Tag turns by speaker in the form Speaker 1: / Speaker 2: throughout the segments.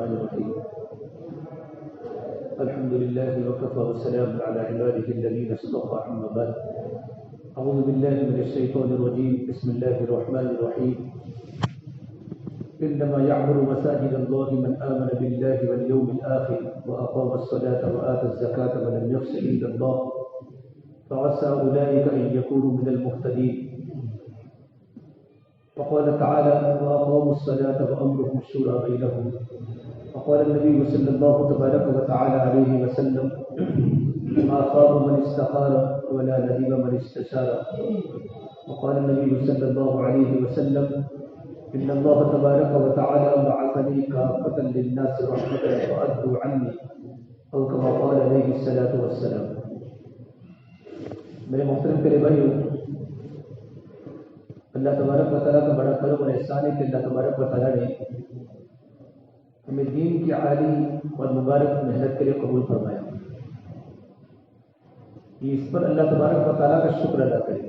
Speaker 1: الرحمن الرحيم الحمد لله وكفى وسلام على عباده الذين اصطفى أما بعد أعوذ بالله من الشيطان الرجيم بسم الله الرحمن الرحيم إنما يعمر مساجد الله من آمن بالله واليوم الآخر وأقام الصلاة وآتى الزكاة ولم يخش إلا الله فعسى أولئك أن يكونوا من المهتدين. وقال تعالى وأقاموا الصلاة وأمرهم شورى بينهم. وقال النبي صلى الله تبارك وتعالى عليه وسلم ما خاب من استخار ولا ندم من استشار. وقال النبي صلى الله عليه وسلم إن الله تبارك وتعالى بعثني كافة للناس رحمة فأدوا عني أو كما قال عليه الصلاة والسلام. میرے محترم پیارے بھائیو، اللہ تبارک و تعالیٰ کا بڑا کرم اور احسان ہے کہ اللہ تبارک و تعالیٰ نے ہمیں دین کی عالی اور مبارک محنت کے لیے قبول فرمایا. اس پر اللہ تبارک و تعالیٰ کا شکر ادا کرے.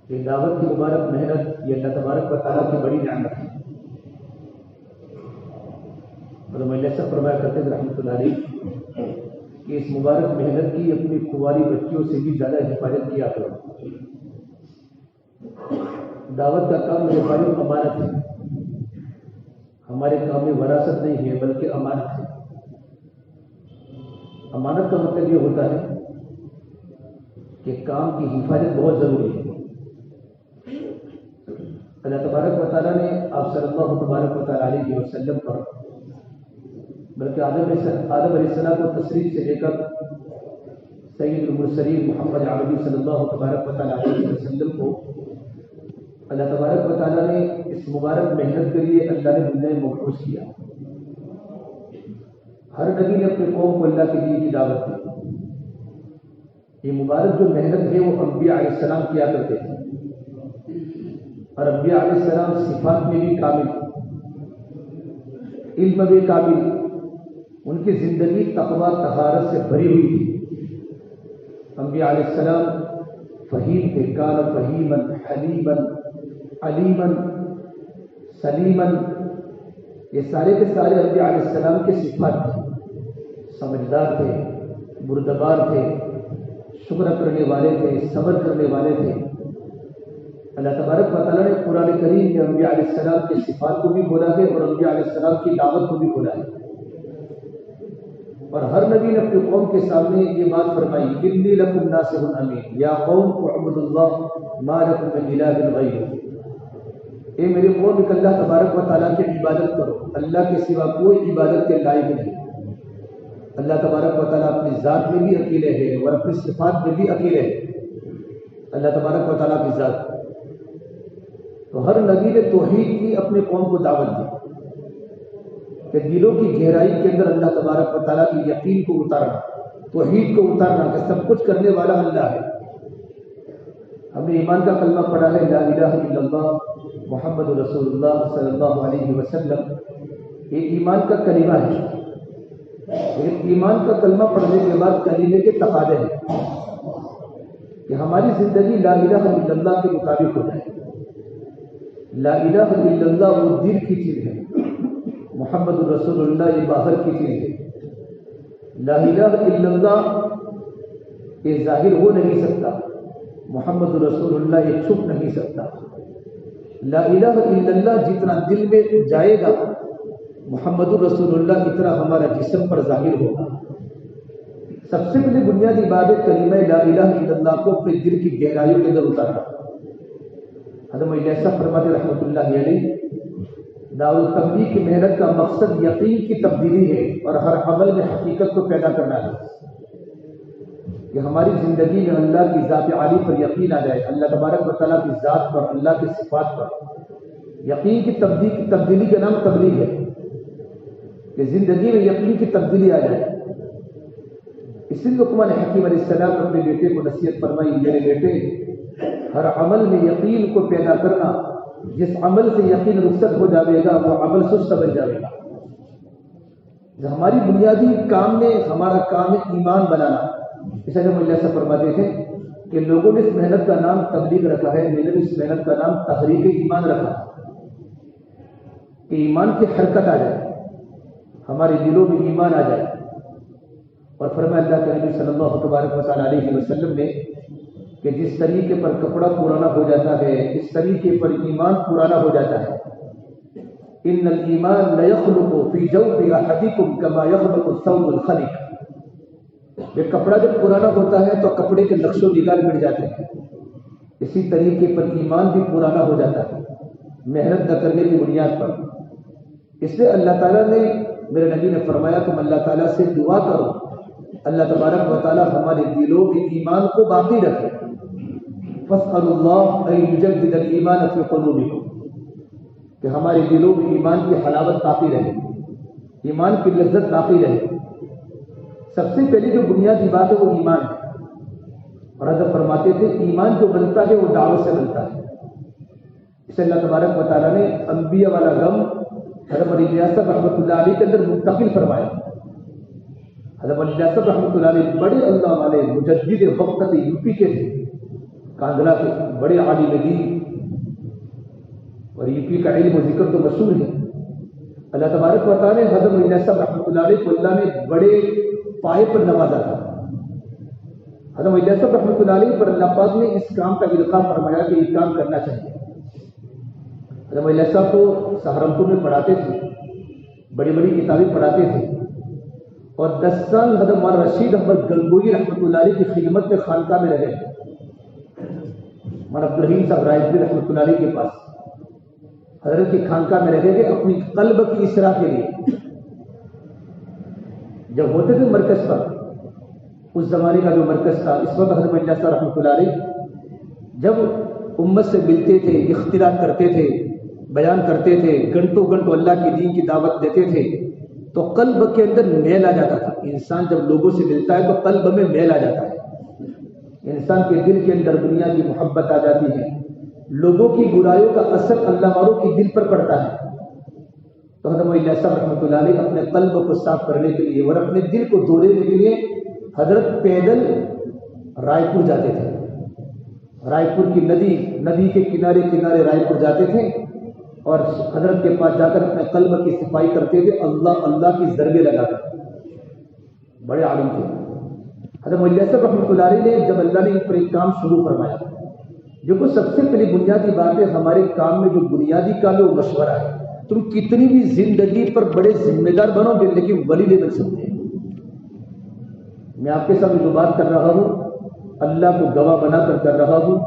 Speaker 1: یہ دعوت کی مبارک محنت یہ اللہ تبارک و تعالیٰ کی بڑی نعمت ہے. اور میں ایسا فرمایا کرتے تھے رحمۃ اللہ علیہ کہ اس مبارک محنت کی اپنی کنواری بچیوں سے بھی زیادہ حفاظت کیا کرو. دعوت کا کام میرے بھائیوں امانت ہے. ہمارے کام میں وراثت نہیں ہے بلکہ امانت ہے. امانت کا مطلب یہ ہوتا ہے کہ کام کی حفاظت بہت ضروری ہے. اللہ تبارک و تعالیٰ نے آپ صلی اللہ تبارک و تعالیٰ علیہ وسلم پر بلکہ آدم علیہ السلام کو تشریف سے لے کر سید المرسلین محمد عربی صلی اللہ تبارک و تعالیٰ علیہ وسلم کو اللہ تبارک و تعالیٰ نے اس مبارک محنت کے لیے اللہ نے دنیا میں مبعوث کیا. ہر نبی نے اپنے قوم کو اللہ کے دین کی دعوت دی. یہ مبارک جو محنت ہے وہ انبیاء علیہ السلام کیا کرتے تھے. اور انبیاء علیہ السلام صفات میں بھی کامل، علم میں بھی کامل. ان کی زندگی تقویٰ طہارت سے بھری ہوئی تھی. انبیاء علیہ السلام فہیم تھے. کان فہیمن حلیمن علیمن سلیمن، یہ سارے کے سارے انبیاء علیہ السلام کے صفات تھے. سمجھدار تھے، بردبار تھے، شکر کرنے والے تھے، صبر کرنے والے تھے. اللہ تبارک و تعالیٰ نے قرآن کریم میں انبیاء علیہ السلام کے صفات کو بھی بولا ہے اور انبیاء علیہ السلام کی دعوت کو بھی بولا ہے. اور ہر نبی نے اپنی قوم کے سامنے یہ بات فرمائی انی لکم ناصح امین یا قوم اعبدوا اللہ ما لکم من الہ غیرہ. اے میری قوم کہ اللہ تبارک و تعالیٰ کی عبادت کرو، اللہ کے سوا کوئی عبادت کے لائق نہیں. اللہ تبارک و تعالیٰ اپنی ذات میں بھی اکیلے ہے اور اپنی صفات میں بھی اکیلے ہے. اللہ تبارک و تعالیٰ کی ذات. تو ہر نبی نے توحید کی اپنی قوم کو دعوت دی کہ دلوں کی گہرائی کے اندر اللہ تبارک و تعالیٰ کی یقین کو اتارنا، توحید کو اتارنا کہ سب کچھ کرنے والا اللہ ہے. ہم نے ایمان کا کلمہ پڑھا ہے لا الہ الا اللہ محمد رسول اللہ صلی اللہ علیہ وسلم. یہ ایمان کا کلمہ ہے. لیکن ایمان کا کلمہ پڑھنے کے بعد کلمے کے تقاضے ہیں کہ ہماری زندگی لا الہ الا اللہ کے مطابق ہو جائے. لا الہ الا اللہ وہ دل کی چیز ہے، محمد رسول اللہ یہ باہر کی چیز ہے. لا الہ الا اللہ یہ ظاہر ہو نہیں سکتا، محمد رسول اللہ یہ چھپ نہیں سکتا. لا الہ الا اللہ جتنا دل میں جائے گا محمد رسول اللہ اتنا ہمارا جسم پر ظاہر ہوگا. سب سے پہلے بنیادی عبادت کلمہ لا الہ الا اللہ کو اپنے دل کی گہرائیوں کے اندر اتارنا. حضرت ایسا فرماتے رحمۃ اللہ علیہ دعوت تبلیغ کی محنت کا مقصد یقین کی تبدیلی ہے اور ہر عمل میں حقیقت کو پیدا کرنا ہے کہ ہماری زندگی میں اللہ کی ذات عالی پر یقین آ جائے، اللہ تبارک و تعالیٰ کی ذات پر، اللہ کی صفات پر. یقین کی تبدیلی کا نام تبلیغ ہے کہ زندگی میں یقین کی تبدیلی آ جائے. اسی لیے لقمان حکیم علیہ السلام نے اپنے بیٹے کو نصیحت فرمائی میرے بیٹے ہر عمل میں یقین کو پیدا کرنا. جس عمل سے یقین رخصت ہو جائے گا وہ عمل سست بن جائے گا. ہماری بنیادی کام میں ہمارا کام ہے ایمان بنانا. اس لیے ہم ایسا فرماتے تھے کہ لوگوں نے اس محنت کا نام تبلیغ رکھا ہے، میں نے اس محنت کا نام تحریک ایمان رکھا کہ ایمان کی حرکت آ جائے. ہمارے دلوں میں ایمان آ جائے. اور فرمایا اللہ کے نبی صلی اللہ تبارک و تعالیٰ علیہ وسلم نے کہ جس طریقے پر کپڑا پرانا ہو جاتا ہے اس طریقے پر ایمان پرانا ہو جاتا ہے. ان الایمان لیخلق فی جوف احدکم کما یخلق الثوب الخلق. یہ کپڑا جب پرانا ہوتا ہے تو کپڑے کے نقش و نگار مٹ جاتے ہیں. اسی طریقے پر ایمان بھی پرانا ہو جاتا ہے محنت نہ کرنے کی بنیاد پر. اس لیے اللہ تعالیٰ نے میرے نبی نے فرمایا تم اللہ تعالیٰ سے دعا کرو اللہ تبارک و تعالیٰ ہمارے دلوں کے ایمان کو باقی رکھے. فاسألوا اللہ ان یجدد الایمان فی قلوبکم کہ ہمارے دلوں میں ایمان کی حلاوت باقی رہے ایمان کی لذت باقی رہے. سب سے پہلی جو بنیادی بات ہے وہ ایمان ہے. اور حضرت فرماتے تھے ایمان جو بنتا ہے وہ دعوت سے بنتا ہے. اسے اللہ تبارک و تعالیٰ نے انبیاء والا غم حضرت علی صاحب رحمۃ اللہ علیہ کے اندر منتقل فرمایا. حضرت علی صاحب رحمۃ اللہ علیہ بڑے اللہ والے مجدد وقت یو پی کے تھے کاندھلا کے بڑے عالم دین اور یو پی کا علم و ذکر تو مشہور ہے. اللہ تبارک و تعالیٰ نے حضرت علی صاحب رحمۃ اللہ علیہ کو اللہ نے بڑے پائے پر نوازا تھا. حضرت علی صاحب رحمۃ اللہ علیہ پر اللہ پاک نے اس کام کا القاء فرمایا کہ یہ کام کرنا چاہیے. حضرت علی صاحب کو سہارنپور میں پڑھاتے تھے بڑی بڑی کتابیں پڑھاتے تھے اور 10 سال حضرت مولانا رشید احمد گنگوئی رحمۃ اللہ علیہ کی خدمت میں خانقاہ میں رہے. مولانا عبدالرحیم صاحب رائے رحمۃ اللہ علیہ کے پاس حضرت کی خانقاہ میں رہے تھے اپنی قلب کی اصلاح کے لیے. جب ہوتے تھے مرکز پر اس زمانے کا جو مرکز تھا اس وقت حضرت علی صاحب رحمۃ اللہ علیہ جب امت سے ملتے تھے اختلاط کرتے تھے بیان کرتے تھے گھنٹوں گھنٹوں اللہ کے دین کی دعوت دیتے تھے تو قلب کے اندر میل آ جاتا تھا. انسان جب لوگوں سے ملتا ہے تو قلب میں میل آ جاتا ہے. انسان کے دل کے اندر دنیا کی محبت آ جاتی ہے. لوگوں کی برائیوں کا اثر اللہ والوں کے دل پر پڑتا ہے. تو حضرت علی صاحب رحمۃ اللہ علیہ اپنے قلب کو صاف کرنے کے لیے اور اپنے دل کو دھونے کے لیے حضرت پیدل رائے پور جاتے تھے. رائے پور کی ندی کے کنارے کنارے رائے پور جاتے تھے اور حضرت کے پاس جا کر اپنے قلب کی صفائی کرتے تھے اللہ اللہ کی ضربے لگا کر. بڑے عالم تھے. حضرت علی صاحب رحمۃ اللہ علیہ نے جب اللہ نے ان پر ایک کام شروع فرمایا جو کہ سب سے پہلی بنیادی بات ہے ہمارے کام میں جو بنیادی کام ہے وہ مشورہ ہے. تم کتنی بھی زندگی پر بڑے ذمہ دار بنو گے لیکن ولی نہیں بن سکتے. میں آپ کے سامنے جو بات کر رہا ہوں اللہ کو گواہ بنا کر رہا ہوں.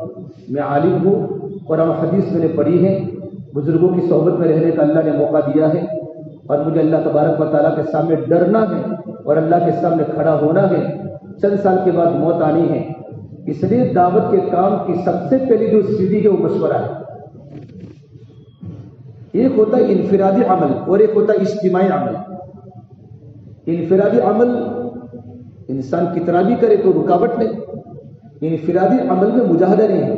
Speaker 1: میں عالم ہوں قرآن و حدیث میں نے پڑھی ہے بزرگوں کی صحبت میں رہنے کا اللہ نے موقع دیا ہے اور مجھے اللہ تبارک و تعالیٰ کے سامنے ڈرنا ہے اور اللہ کے سامنے کھڑا ہونا ہے. چند سال کے بعد موت آنی ہے اس لیے دعوت کے کام کی سب سے پہلی جو سیڑھی ہے وہ مشورہ ہے. ایک ہوتا ہے انفرادی عمل اور ایک ہوتا ہے اجتماعی عمل. انفرادی عمل انسان کتنا بھی کرے تو رکاوٹ نہیں. انفرادی عمل میں مجاہدہ نہیں ہے.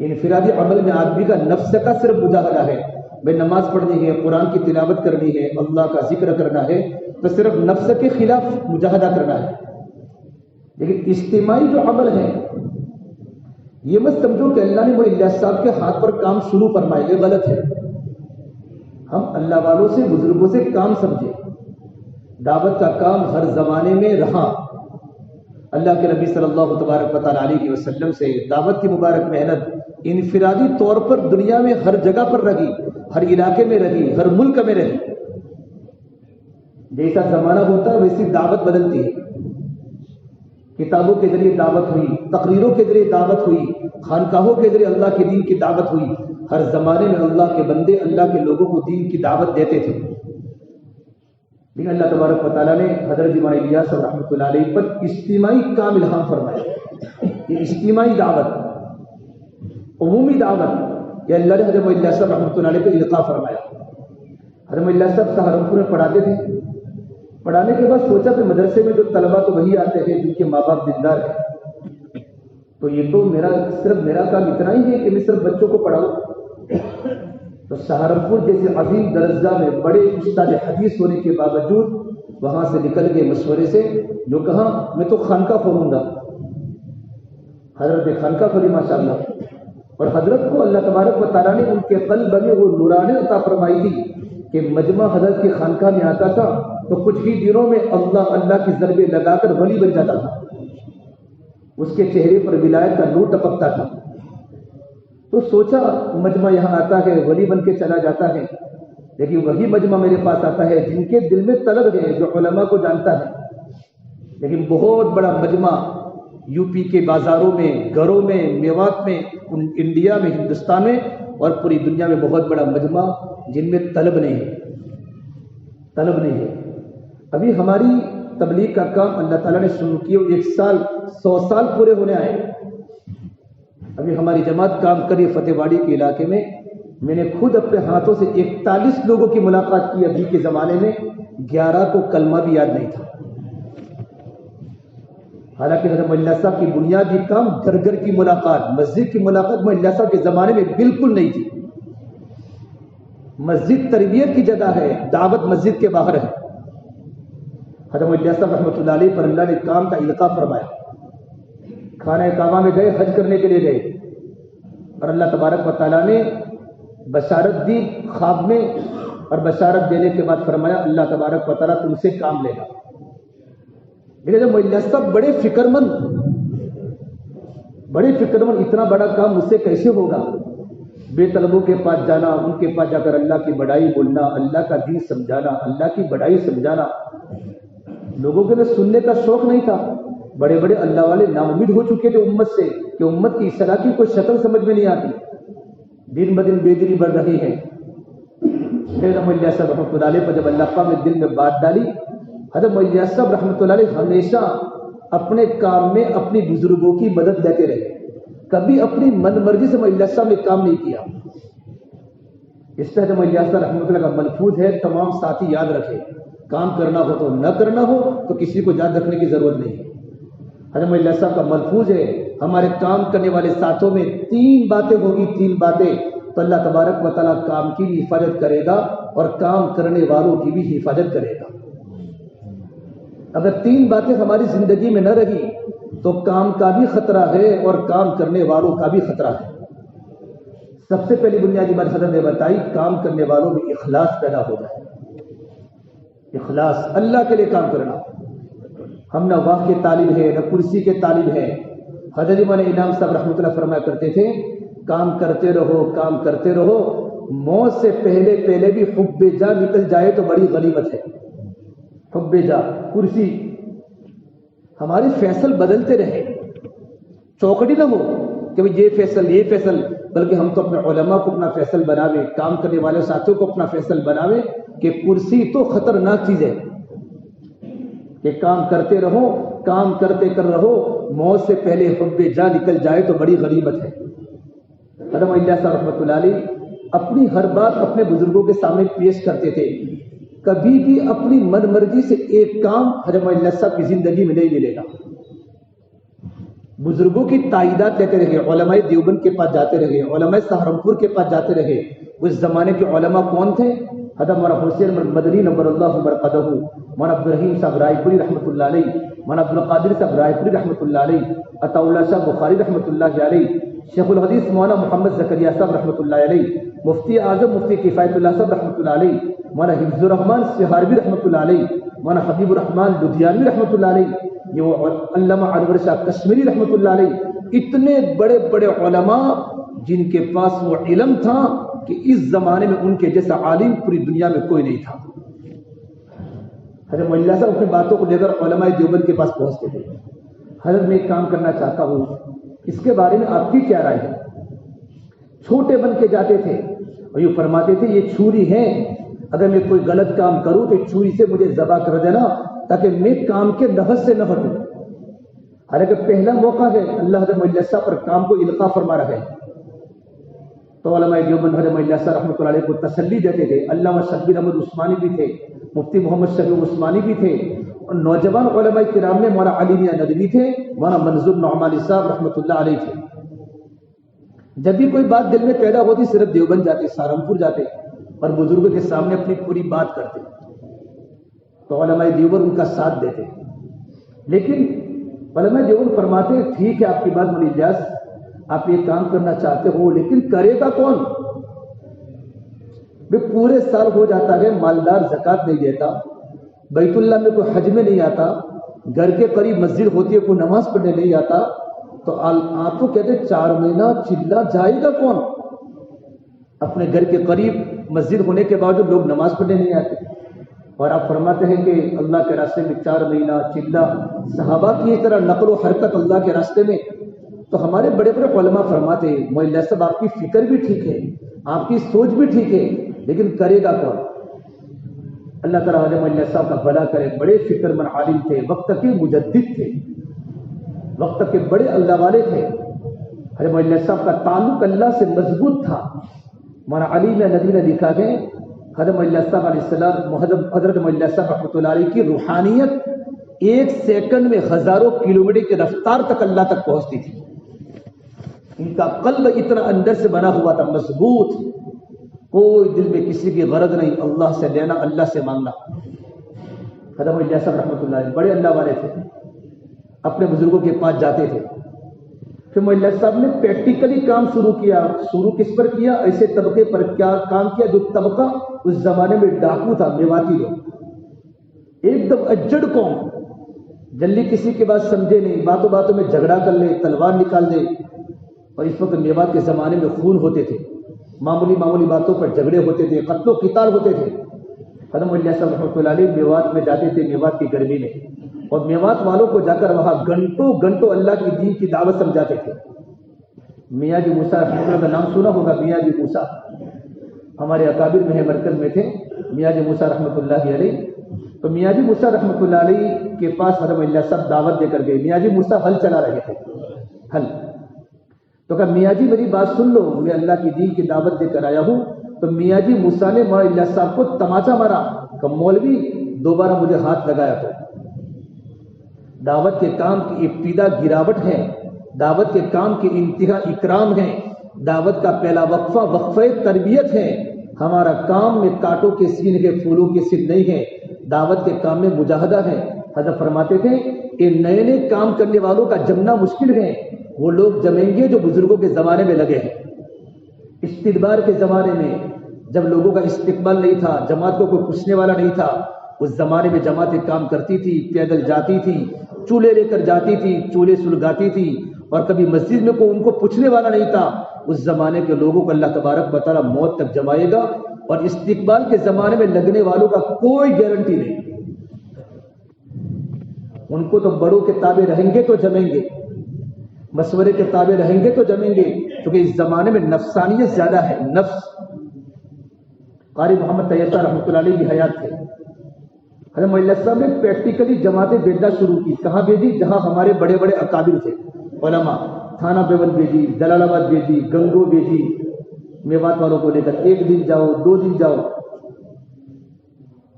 Speaker 1: انفرادی عمل میں آدمی کا نفس کا صرف مجاہدہ ہے. بھائی نماز پڑھنی ہے قرآن کی تلاوت کرنی ہے اللہ کا ذکر کرنا ہے تو صرف نفس کے خلاف مجاہدہ کرنا ہے. لیکن اجتماعی جو عمل ہے یہ مت سمجھو کہ اللہ نے مولوی الیاس صاحب کے ہاتھ پر کام شروع فرمائے یہ غلط ہے. ہم اللہ والوں سے بزرگوں سے کام سمجھے. دعوت کا کام ہر زمانے میں رہا. اللہ کے نبی صلی اللہ تبارک و تعالیٰ علیہ وسلم سے دعوت کی مبارک محنت انفرادی طور پر دنیا میں ہر جگہ پر رہی ہر علاقے میں رہی ہر ملک میں رہی. جیسا زمانہ ہوتا ہے ویسی دعوت بدلتی ہے. کتابوں کے ذریعے دعوت ہوئی تقریروں کے ذریعے دعوت ہوئی خانقاہوں کے ذریعے اللہ کے دین کی دعوت ہوئی. ہر زمانے میں اللہ کے بندے اللہ کے لوگوں کو دین کی دعوت دیتے تھے. لیکن اللہ تبارک و تعالیٰ نے حضرت مولانا الیاس رحمۃ اللہ علیہ پر اجتماعی کام الہام فرمایا. یہ اجتماعی دعوت عمومی دعوت یہ اللہ نے حضرت الیاس رحمۃ اللہ علیہ کو القاء فرمایا. حضرت الیاس صاحب سہارنپور میں پڑھاتے تھے. پڑھانے کے بعد سوچا کہ مدرسے میں جو طلبہ تو وہی آتے ہیں جن کے ماں باپ دیندار ہیں تو یہ تو صرف میرا کام اتنا ہی ہے کہ میں صرف بچوں کو پڑھاؤں. تو سہارنپور جیسے عظیم درجہ میں بڑے استاد حدیث ہونے کے باوجود وہاں سے نکل گئے مشورے سے جو کہا میں تو خانقاہ کھولوں گا. حضرت نے خانقاہ کھولی ماشاءاللہ اور حضرت کو اللہ تبارک و تعالیٰ نے ان کے قلب میں وہ نورانی عطا فرمائی تھی کہ مجمع حضرت کی خانقاہ میں آتا تھا تو کچھ ہی دنوں میں اللہ اللہ کی ضربیں لگا کر ولی بن جاتا تھا، اس کے چہرے پر ولایت کا نور ٹپکتا تھا۔ تو سوچا مجمع یہاں آتا ہے ولی بن کے چلا جاتا ہے، لیکن وہی مجمع میرے پاس آتا ہے جن کے دل میں طلب ہے، جو علماء کو جانتا ہے۔ لیکن بہت بڑا مجمع یو پی کے بازاروں میں، گھروں میں، میوات میں، انڈیا میں، ہندوستان میں اور پوری دنیا میں بہت بڑا مجمع جن میں طلب نہیں ہے، طلب نہیں ہے۔ ابھی ہماری تبلیغ کا کام اللہ تعالیٰ نے شروع کیا، 1 سال 100 سال پورے ہونے آئے۔ ابھی ہماری جماعت کام کری فتح واڑی کے علاقے میں نے خود اپنے ہاتھوں سے 41 لوگوں کی ملاقات کی۔ ابھی کے زمانے میں 11 کو کلمہ بھی یاد نہیں تھا، حالانکہ حضرت ملا صاحب کی بنیادی کام گھر گھر کی ملاقات، مسجد کی ملاقات ملا صاحب کے زمانے میں بالکل نہیں تھی۔ مسجد تربیت کی جگہ ہے، دعوت مسجد کے باہر ہے۔ حضرت ملا صاحب رحمۃ اللہ علیہ پر اللہ نے کام کا القاء فرمایا، خانہ کعبہ میں گئے، حج کرنے کے لیے گئے، اور اللہ تبارک و تعالیٰ نے بشارت دی خواب میں، اور بشارت دینے کے بعد فرمایا اللہ تبارک و تعالیٰ تم سے کام لے گا۔ لیکن جب ملا صاحب بڑے فکر مند، اتنا بڑا کام مجھ سے کیسے ہوگا؟ بے طلبوں کے پاس جانا، ان کے پاس جا کر اللہ کی بڑائی بولنا، اللہ کا دین سمجھانا، اللہ کی بڑائی سمجھانا۔ لوگوں کے لیے سننے کا شوق نہیں تھا، بڑے بڑے اللہ والے نا امید ہو چکے تھے امت سے کہ امت کی اصلاح کی کوئی شکل سمجھ میں نہیں آتی، دن بدن بے دینی بڑھ رہی ہے۔ حضرت ملا صاحب رحمۃ اللہ علیہ پر جب اللہ پاک نے دل میں بات ڈالی، حضرت ملا صاحب رحمۃ اللہ علیہ ہمیشہ اپنے کام میں اپنی بزرگوں کی مدد لیتے رہے، کبھی اپنی من مرضی سے ملا صاحب نے کام نہیں کیا۔ اس طرح ملا صاحب رحمۃ اللہ کا ملفوظ ہے، تمام ساتھی یاد رکھے، کام کرنا ہو تو نہ کرنا ہو تو کسی کو یاد رکھنے کی ضرورت نہیں ہے۔ حضرت ملا صاحب کا ملفوظ ہے، ہمارے کام کرنے والے ساتھوں میں 3 باتیں ہوگی، 3 باتیں تو اللہ تبارک و تعالیٰ کام کی بھی حفاظت کرے گا اور کام کرنے والوں کی بھی حفاظت کرے گا۔ اگر 3 باتیں ہماری زندگی میں نہ رہی تو کام کا بھی خطرہ ہے اور کام کرنے والوں کا بھی خطرہ ہے۔ سب سے پہلی بنیادی بات حضرت نے بتائی، کام کرنے والوں میں اخلاص پیدا ہو جائے، اخلاص، اللہ کے لیے کام کرنا۔ ہم نہ واہ کے طالب ہیں، نہ کرسی کے طالب ہیں۔ حضرت مولانا انعام صاحب رحمۃ اللہ فرمایا کرتے تھے، کام کرتے رہو، کام کرتے رہو، موت سے پہلے بھی حب جا نکل جائے تو بڑی غنیمت ہے۔ حب جا، کرسی، ہمارے فیصل بدلتے رہے، چوکڑی نہ ہو کہ یہ فیصل، بلکہ ہم تو اپنے علماء کو اپنا فیصل بناوے، کام کرنے والے ساتھیوں کو اپنا فیصل بناوے کہ کرسی تو خطرناک چیز ہے، کہ کام کرتے رہو، کام کرتے کر رہو، موت سے پہلے حب جا نکل جائے تو بڑی غنیمت ہے۔ حضرت ملا صاحب رحمۃ اللہ علیہ اپنی ہر بات اپنے بزرگوں کے سامنے پیش کرتے تھے، کبھی بھی اپنی من مرضی سے ایک کام حضرت ملا صاحب کی زندگی میں نہیں ملے گا۔ بزرگوں کی تائیدات لیتے رہے، علماء دیوبند کے پاس جاتے رہے، علماء سہارنپور کے پاس جاتے رہے۔ اس زمانے کے علماء کون تھے؟ حضرت مولانا حسین مدنی نور اللہ مرقدہ، مولانا عبدالرحیم صاحب رائے پوری رحمۃ اللہ علیہ، مولانا عبدالقادر صاحب رائے پوری رحمۃ اللہ علیہ، عطا اللہ شاہ بخاری رحمۃ اللہ علیہ، شیخ الحدیث مولانا محمد زکریا صاحب رحمۃ اللہ علیہ، مفتی اعظم مفتی کفایت اللہ صاحب رحمۃ اللہ علیہ، مولانا حفظ الرحمان سہاربی رحمۃ اللہ علیہ، مولانا حبیب الرحمان لدھیانوی رحمۃ اللہ علیہ، یہ وہ علامہ انور شاہ کشمیری رحمۃ اللہ علیہ، اتنے بڑے بڑے علماء جن کے پاس وہ علم تھا کہ اس زمانے میں ان کے جیسا عالم پوری دنیا میں کوئی نہیں تھا۔ حضرت ملا صاحب اپنی باتوں کو لے کر علماء دیوبند کے پاس پہنچتے تھے، حضرت میں ایک کام کرنا چاہتا ہوں، اس کے بارے میں آپ کی کیا رائے ہے؟ چھوٹے بن کے جاتے تھے اور یہ فرماتے تھے یہ چھری ہے، اگر میں کوئی غلط کام کروں تو چھری سے مجھے ذبح کر دینا تاکہ میں کام کے نفس سے نہ ہٹوں۔ حالانکہ پہلا موقع ہے، اللہ حضرت ملا صاحب پر کام کو القاء فرما رہا ہے، تو علماء دیوبند حضرت ملا صاحب رحمۃ اللہ علیہ کو تسلی دیتے تھے۔ علامہ شبیر احمد عثمانی بھی تھے، مفتی محمد شفیع عثمانی بھی تھے، اور نوجوان علماء کرام میں مولانا علی میاں ندوی تھے، مولانا منظور نعمانی صاحب رحمۃ اللہ علیہ تھے۔ جب بھی کوئی بات دل میں پیدا ہوتی صرف دیوبند جاتے، سہارنپور جاتے اور بزرگوں کے سامنے اپنی پوری بات کرتے، تو علماء دیوبند ان کا ساتھ دیتے۔ لیکن علماء دیوبند فرماتے ٹھیک ہے آپ کی بات بڑی اجاز، آپ یہ کام کرنا چاہتے ہو لیکن کرے گا کون؟ پورے سال ہو جاتا ہے مالدار زکوٰۃ نہیں دیتا، بیت اللہ میں کوئی حج میں نہیں آتا، گھر کے قریب مسجد ہوتی ہے کوئی نماز پڑھنے نہیں آتا، تو آپ کو کہتے 4 مہینہ چلا جائے گا کون؟ اپنے گھر کے قریب مسجد ہونے کے باوجود لوگ نماز پڑھنے نہیں آتے، اور آپ فرماتے ہیں کہ اللہ کے راستے میں 4 مہینہ چلا، صحابہ کی اس طرح نقل و حرکت اللہ کے راستے میں۔ تو ہمارے بڑے بڑے علماء فرماتے ہیں مولا صاحب آپ کی فکر بھی ٹھیک ہے، آپ کی سوچ بھی ٹھیک ہے، لیکن کرے گا کون؟ اللہ تعالیٰ علیہ مولا صاحب کا بھلا کرے، بڑے فکر مند عالم تھے، وقت کے مجدد تھے، وقت کے بڑے اللہ والے تھے۔ حضرت مولا صاحب کا تعلق اللہ سے مضبوط تھا۔ مولانا علی ندوی نے لکھا ہے حضرت مولا صاحب علیہ السلام، حضرت مولا صاحب رحمۃ اللہ علیہ کی روحانیت 1 سیکنڈ میں ہزاروں کلومیٹر کی رفتار تک اللہ تک پہنچتی تھی۔ ان کا قلب اتنا اندر سے بنا ہوا تھا، مضبوط، کوئی دل میں کسی کی غرض نہیں، اللہ سے لینا، اللہ سے مانگنا۔ حضرت مولا صاحب رحمۃ اللہ علیہ بڑے اللہ والے تھے، اپنے بزرگوں کے پاس جاتے تھے۔ پھر مولا صاحب نے پریکٹیکلی کام شروع کیا۔ شروع کس پر کیا؟ ایسے طبقے پر کیا کام کیا جو طبقہ اس زمانے میں ڈاکو تھا، میواتی لوگ، ایک دم اجڑ قوم، جلدی کسی کے بات سمجھے نہیں، باتوں باتوں میں جھگڑا کر لے، تلوار نکال دے۔ اور اس وقت میوات کے زمانے میں خون ہوتے تھے، معمولی باتوں پر جھگڑے ہوتے تھے، قتل و قتال ہوتے تھے۔ حضرت مولا صاحب رحمۃ اللہ علیہ میوات میں جاتے تھے، میوات کی گرمی میں، اور میوات والوں کو جا کر وہاں گھنٹوں اللہ کی دین کی دعوت سمجھاتے تھے۔ میاں جی موسیٰ رحمۃ اللہ کا نام سنا ہوگا، میاں جی موسیٰ ہمارے اکابر میں مرکز میں تھے، میاں جی موسیٰ رحمۃ اللہ علیہ۔ تو میاں جی موسیٰ رحمۃ اللہ علیہ کے پاس حضرت مولا صاحب دعوت دے کر گئے۔ میاں جی موسیٰ ہل چلا رہے تھے، ہل۔ تو کہا میاں جی میری بات سن لو، میں اللہ کی دین کی دعوت دے کر آیا ہوں۔ تو میاں جی موسیٰ نے مولا صاحب کو تماچا مارا کہ مولوی دوبارہ مجھے ہاتھ لگایا تو۔ دعوت کے کام کی ابتدا گراوٹ ہے، دعوت کے کام کی انتہا اکرام ہے، دعوت کا پہلا وقفہ تربیت ہے۔ ہمارا کام میں کانٹوں کے سین کے پھولوں کے سین نہیں ہے، دعوت کے کام میں مجاہدہ ہے۔ حضرت فرماتے تھے کہ نئے کام کرنے والوں کا جمنا مشکل ہے، وہ لوگ جمیں گے جو بزرگوں کے زمانے میں لگے ہیں۔ استدبار کے زمانے میں جب لوگوں کا استقبال نہیں تھا، جماعت کو کوئی پوچھنے والا نہیں تھا، اس زمانے میں جماعتیں کام کرتی تھی، پیدل جاتی تھی، چولہے لے کر جاتی تھی، چولہے سلگاتی تھی، اور کبھی مسجد میں کوئی ان کو پوچھنے والا نہیں تھا۔ اس زمانے کے لوگوں کو اللہ تبارک و تعالیٰ موت تک جمائے گا، اور استقبال کے زمانے میں لگنے والوں کا کوئی گارنٹی نہیں۔ ان کو تو بڑوں کے تابع رہیں گے تو جمیں گے، مشورے کے تابع رہیں گے تو جمیں گے، کیونکہ اس زمانے میں نفسانیت زیادہ ہے، نفس۔ قاری محمد طیب رحمۃ اللہ علیہ کی حیات تھے، حضرت مولا صاحب نے پریکٹیکلی جماعتیں بھیجنا شروع کی۔ کہاں بھیجی؟ جہاں ہمارے بڑے بڑے اکابر تھے، علماء۔ تھانہ بیون بھیجی، جلال آباد بھیجی، گنگو بھیجی، میوات والوں کو لے کر 1 دن جاؤ، 2 دن جاؤ۔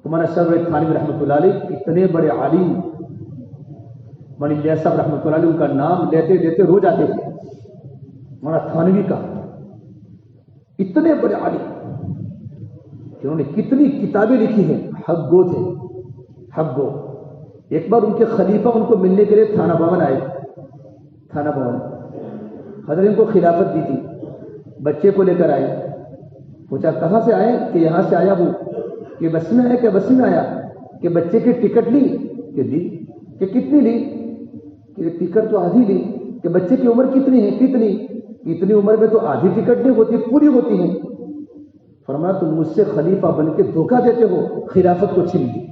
Speaker 1: تمہارا شرح تھانوی رحمۃ اللہ علیہ اتنے بڑے عالم، مولانا صاحب رحمۃ اللہ علیہ ان کا نام لیتے لیتے رو جاتے تھے۔ مولانا تھانوی کا اتنے بڑے عالم، انہوں نے کتنی کتابیں لکھی ہیں، حق گو تھے، حق گو۔ ایک بار ان کے خلیفہ ان کو ملنے کے لیے تھانہ بھون آئے، تھانہ بھون حضرت ان کو خلافت دی تھی، بچے کو لے کر آئے، پوچھا کہاں سے آئے؟ کہ یہاں سے آیا ہوں۔ کہ بس میں آیا؟ کہ بس میں آیا۔ کہ بچے کی ٹکٹ لی؟ کہ دی۔ کہ کتنی لی؟ کہ ٹکٹ تو آدھی لی۔ کہ بچے کی عمر کتنی ہے؟ کتنی؟ اتنی عمر میں تو آدھی ٹکٹ نہیں ہوتی، پوری ہوتی ہے۔ فرمایا تم مجھ سے خلیفہ بن کے دھوکہ دیتے ہو، خلافت کو چھین لی۔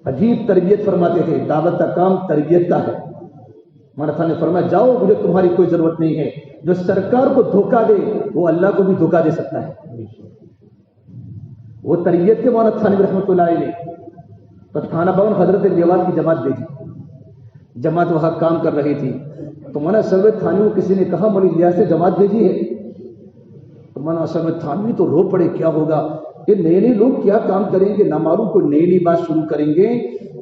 Speaker 1: عجیب تربیت فرماتے تھے، دعوت کا کام تربیت کا ہے۔ مولانا نے فرمایا جاؤ، مجھے تمہاری کوئی ضرورت نہیں ہے۔ جو سرکار کو دھوکہ دے وہ اللہ کو بھی دھوکہ دے سکتا ہے۔ وہ تربیت کے مولانا تھانوی رحمۃ اللہ علیہ نے تو تھانہ بھون حضرت میوات کی جماعت بھیجی، جماعت وہاں کام کر رہی تھی۔ تو مولانا سرور تھانوی کو کسی نے کہا مولی لیا سے جماعت بھیجی ہے؟ تو مولانا سرور تھانوی تو رو پڑے، کیا ہوگا؟ یہ نئے لوگ کیا کام کریں گے؟ نامعلوم کو نئی بات شروع کریں گے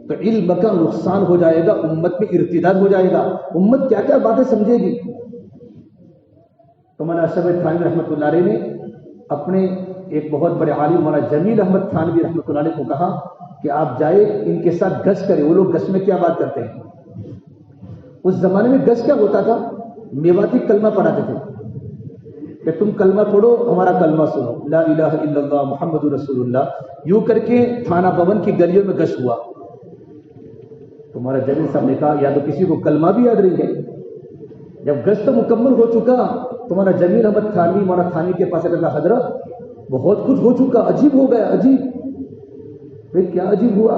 Speaker 1: تو علم کا نقصان ہو جائے گا، امت میں ارتداد ہو جائے گا، امت کیا کیا باتیں سمجھے گی۔ تو مولانا سرور تھانوی رحمۃ اللہ علیہ نے اپنے ایک بہت بڑے عالم مولانا جمیل احمد تھانوی رحمۃ اللہ علیہ کو کہا کہ آپ جائے ان کے ساتھ گشت کریں۔ وہ لوگ گشت میں کیا بات کرتے ہیں؟ اس زمانے میں گشت کیا ہوتا تھا؟ میواتی کلمہ پڑھاتے تھے، کہ تم کلمہ پڑھو، ہمارا کلمہ سنو، لا الہ الا اللہ محمد رسول اللہ، یوں کر کے تھانہ بھون کی گلیوں میں گشت ہوا۔ تمہارا جلیل صاحب نے کہا یا تو کسی کو کلمہ بھی یاد نہیں ہے۔ جب گشت مکمل ہو چکا، تمہارا جمیل احمد تھانوی مولانا تھانوی کے پاس کہا حضرت بہت کچھ ہو چکا، عجیب ہو گیا، عجیب۔ پھر کیا عجیب ہوا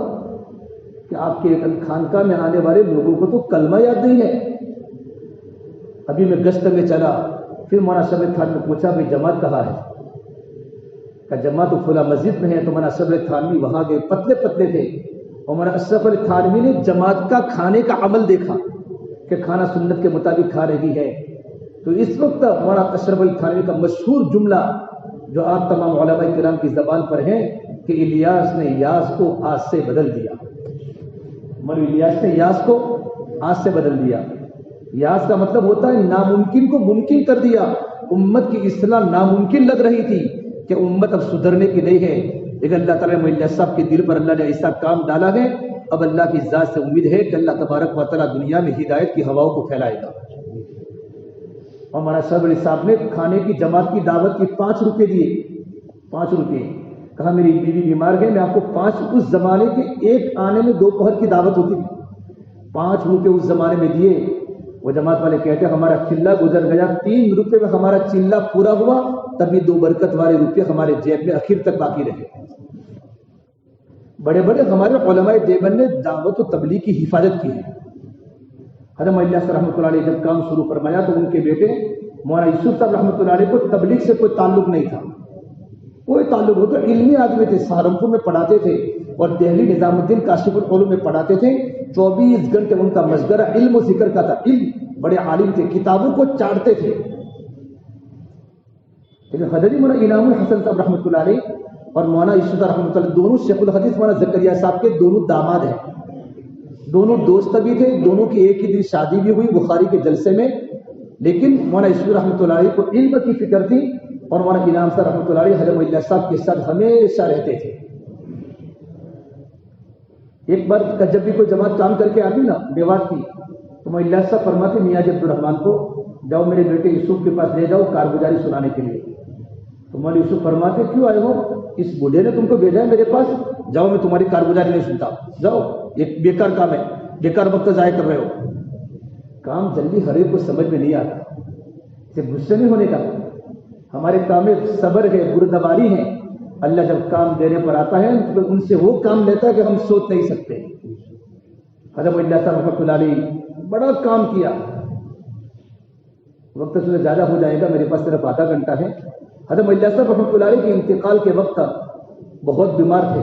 Speaker 1: کہ آپ کے خانقاہ میں آنے والے لوگوں کو تو کلمہ یاد نہیں ہے۔ ابھی میں گشت میں چلا، پھر مولانا اشرف تھانوی نے پوچھا بھائی جماعت کہاں ہے؟ کہ جماعت تو فلاں مسجد میں ہے۔ تو مولانا اشرف تھانوی وہاں گئے، پتلے پتلے تھے، اور مولانا اشرف تھانوی نے جماعت کا کھانے کا عمل دیکھا کہ کھانا سنت کے مطابق کھا رہی ہے۔ تو اس وقت مولانا اشرف تھانوی کا مشہور جملہ جو آپ تمام علماء کرام کی زبان پر ہے کہ الیاس نے یاس کو آج سے بدل دیا۔ مولوی الیاس نے یاس کو آج سے بدل دیا۔ یاس کا مطلب ہوتا ہے ناممکن کو ممکن کر دیا۔ امت کی اصلاح ناممکن لگ رہی تھی کہ امت اب سدھرنے کی نہیں ہے، لیکن اللہ تعالیٰ نے صاحب کے دل پر اللہ نے ایسا کام ڈالا ہے، اب اللہ کی ذات سے امید ہے کہ اللہ تبارک و تعالیٰ دنیا میں ہدایت کی ہواؤں کو پھیلائے گا۔ اور ہمارا صاحب نے کھانے کی جماعت کی دعوت کی 5 روپے دیے، 5 روپے، کہا میری بیوی بیمار ہے، میں آپ کو 5، اس زمانے کے ایک آنے میں 2 پہر کی دعوت ہوتی تھی، 5 روپے اس زمانے میں دیے۔ وہ جماعت والے کہتے ہیں ہمارا چلہ گزر گیا، 3 روپے میں ہمارا چلہ پورا ہوا، تبھی 2 برکت والے روپے ہمارے جیب میں اخیر تک باقی رہے۔ بڑے بڑے ہمارے علماء دیوبند نے دعوت و تبلیغ کی حفاظت کی ہے۔ حضرت مولانا صاحب رحمۃ اللہ علیہ جب کام شروع فرمایا تو ان کے بیٹے مولانا یوسف صاحب رحمۃ اللہ علیہ کو تبلیغ سے کوئی تعلق نہیں تھا، کوئی تعلق ہو، تو علمی آدمی تھے، سہارنپور میں پڑھاتے تھے اور دہلی نظام الدین کاشف العلوم میں پڑھاتے تھے۔ 24 گھنٹے ان کا مشغلہ علم و ذکر کا تھا، علم، بڑے عالم تھے، کتابوں کو چاٹتے تھے۔ لیکن حضرت مولانا انعام الحسن صاحب رحمۃ اللہ علیہ اور مولانا یوسف رحمۃ اللہ دونوں شیخ الحدیث مولانا زکریا صاحب کے دونوں داماد ہیں، دونوں دوست بھی تھے، دونوں کی ایک ہی دن شادی بھی ہوئی بخاری کے جلسے میں۔ لیکن مولانا یوسف رحمۃ اللہ علیہ کو علم کی فکر تھی اور مولانا انعام صاحب رحمۃ اللہ علیہ حضرت مولانا صاحب کے ساتھ ہمیشہ رہتے تھے۔ ایک بار جب بھی کوئی جماعت کام کر کے آتی نا میوات کی، تو مولانا صاحب فرماتے میاں جی عبدالرحمان کو جاؤ میرے بیٹے یوسف کے پاس لے جاؤ کارگزاری سنانے کے لیے۔ تو مولانا یوسف فرماتے کیوں آئے ہو؟ اس بوڑھے نے تم کو بھیجا ہے میرے پاس، جاؤ میں تمہاری کارگزاری نہیں سنتا، جاؤ، یہ بیکار کام ہے، بیکار وقت ضائع کر رہے ہو۔ کام جلدی ہر ایک کو سمجھ میں نہیں آتا، صرف غصے نہیں ہونے کا، ہمارے کام میں صبر ہے، بردباری ہے۔ اللہ جب کام دینے پر آتا ہے تو ان سے وہ کام لیتا ہے کہ ہم سوچ نہیں سکتے۔ حضرت مولانا صاحب رحمۃ اللہ علیہ بڑا کام کیا، وقت سے زیادہ ہو جائے گا، میرے پاس صرف آدھا گھنٹہ ہے۔ حضرت مولانا صاحب رحمۃ اللہ علیہ کے انتقال کے وقت بہت بیمار تھے،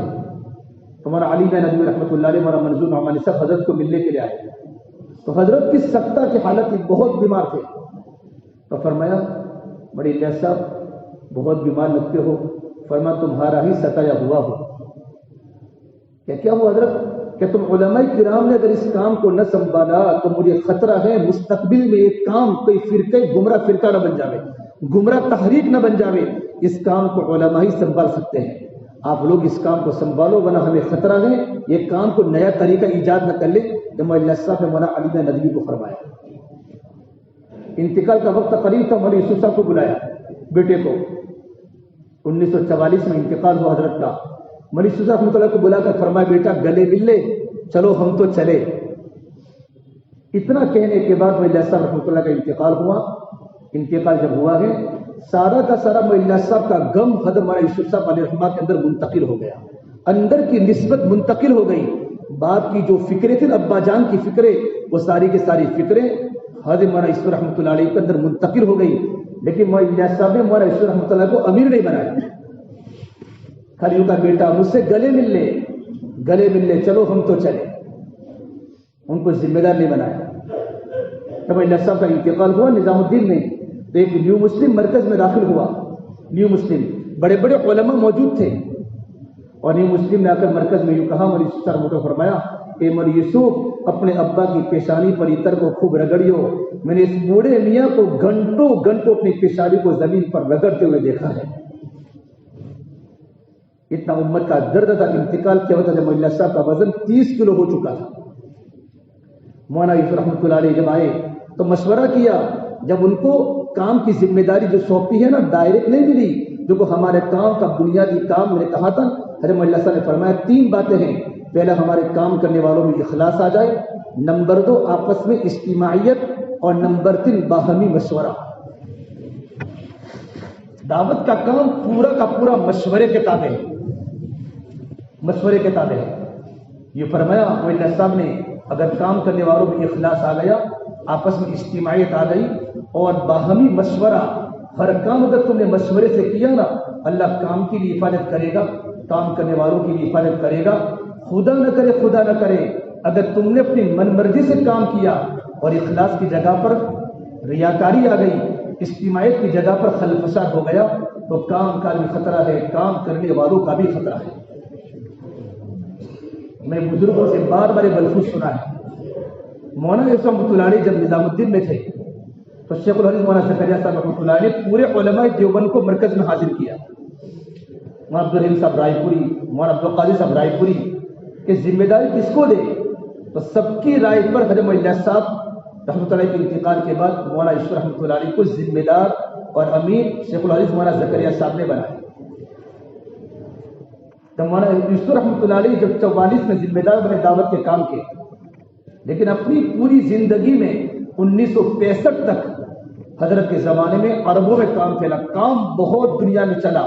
Speaker 1: ہمارا علی میں ندوی رحمۃ اللہ علیہ ہمارا منظور نعمانی صاحب حضرت کو ملنے کے لیے آئے، تو حضرت کی سکتہ کی حالت تھی، بہت بیمار تھے۔ تو فرمایا بڑے الیاس صاحب بہت بیمار لگتے ہو، فرمایا تمہارا ہی ستایا ہوا ہو۔ کیا ہوا حضرت؟ کہ تم علماء کرام نے اگر اس کام کو نہ سنبھالا تو مجھے خطرہ ہے مستقبل میں ایک کام کوئی فرقہ گمراہ فرقہ نہ بن جاوے، گمراہ تحریک نہ بن جاوے، اس کام کو علماء ہی سنبھال سکتے ہیں، آپ لوگ اس کام کو سنبھالو ورنہ ہمیں خطرہ ہے یہ کام کو نیا طریقہ ایجاد نہ کر لے۔ جب مولانا صاحب نے مولانا علی میں ندوی کو فرمایا، انتقال کا وقت قریب تھا، مولانا یوسف صاحب کو بلایا بیٹے کو، 1944 میں انتقال ہوا حضرت کا۔ مولانا یوسف صاحب رحمۃ اللہ کو بلا کر فرمایا بیٹا گلے مل لے، چلو ہم تو چلے۔ اتنا کہنے کے بعد مولانا صاحب رحمۃ اللہ کا انتقال ہوا۔ انتقال جب ہوا ہے سارا کا سارا مولانا صاحب کا غم حضرت مولانا یوسف صاحب علیہ الرحمہ کے اندر منتقل ہو گیا، اندر کی نسبت منتقل ہو گئی۔ باپ کی جو فکریں تھیں، ابا جان کی فکریں، وہ ساری کی ساری فکریں حضرت مولانا یوسف رحمۃ اللہ علیہ کے اندر منتقل ہو گئی۔ لیکن مولانا صاحب نے مولانا یوسف رحمۃ اللہ کو امیر نہیں بنایا، خالی کا بیٹا مجھ سے گلے مل لے، گلے مل لے، چلو ہم تو چلے، ان کو ذمہ دار نہیں بنایا۔ جب مولانا صاحب کا انتقال ہوا نظام الدین میں، تو ایک نیو مسلم مرکز میں داخل ہوا، نیو مسلم، بڑے بڑے علماء موجود تھے، اور نیو مسلم نے آ کر مرکز میں یوں کہا، مولانا یوسف صاحب نے فرمایا اے مولانا یوسف اپنے ابا کی پیشانی پر عطر کو خوب رگڑیو، میں نے اس بوڑھے میاں کو گھنٹوں گھنٹوں اپنی پیشانی کو زمین پر رگڑتے ہوئے دیکھا ہے۔ اتنا امت کا درد تھا۔ انتقال کیا ہوتا جب مولانا صاحب کا وزن 30 کلو ہو چکا تھا۔ مولانا یوسف رحمۃ اللہ علیہ جب آئے تو مشورہ کیا، جب ان کو کام کی ذمہ داری جو سونپی ہے نا ڈائریکٹ نہیں ملی. جو ہمارے کام کا بنیادی کام میں نے کہا تھا حضرت اللہ صاحب نے فرمایا 3 باتیں ہیں. پہلا ہمارے کام کرنے والوں میں اخلاص آ جائے, نمبر 2 آپس میں اجتماعیت, اور نمبر 3 باہمی مشورہ. دعوت کا کام پورا کا پورا مشورے کے تابع ہے, مشورے کے تابع ہے. یہ فرمایا اللہ صاحب نے اگر کام کرنے والوں میں اخلاص آ گیا, آپس میں اجتماعیت آ گئی اور باہمی مشورہ, ہر کام اگر تم نے مشورے سے کیا نا اللہ کام کی بھی حفاظت کرے گا, کام کرنے والوں کی بھی حفاظت کرے گا. خدا نہ کرے اگر تم نے اپنی من مرضی سے کام کیا اور اخلاص کی جگہ پر ریاکاری آ گئی, اجتماعیت کی جگہ پر خلفشات ہو گیا, تو کام کا بھی خطرہ ہے, کام کرنے والوں کا بھی خطرہ ہے. میں بزرگوں سے بار بار بلخص سنا ہے. مولانا یوسف رحمۃ اللہ علیہ جب نظام الدین میں تھے تو شیخ الحدیث مولانا زکریا صاحب رحمۃ اللہ علیہ پورے علماء دیوبند کو مرکز میں حاضر کیا. مولانا عبدالرحیم صاحب رائے پوری, مولانا عبدالقادر صاحب رائے پوری کہ ذمہ داری کس کو دے, تو سب کی رائے پر حضرت اللہ صاحب رحمۃ اللہ کے انتقال کے بعد مولانا یوسف رحمۃ اللہ علیہ کو ذمہ دار اور امیر شیخ الحدیث مولانا زکریا صاحب نے بنایا. تو مولانا یوسف رحمۃ اللہ علیہ جب 44 میں ذمہ دار بنے دعوت کے کام کے, لیکن اپنی پوری زندگی میں 1965 تک حضرت کے زمانے میں عربوں میں کام پھیلا, کام بہت دنیا میں چلا.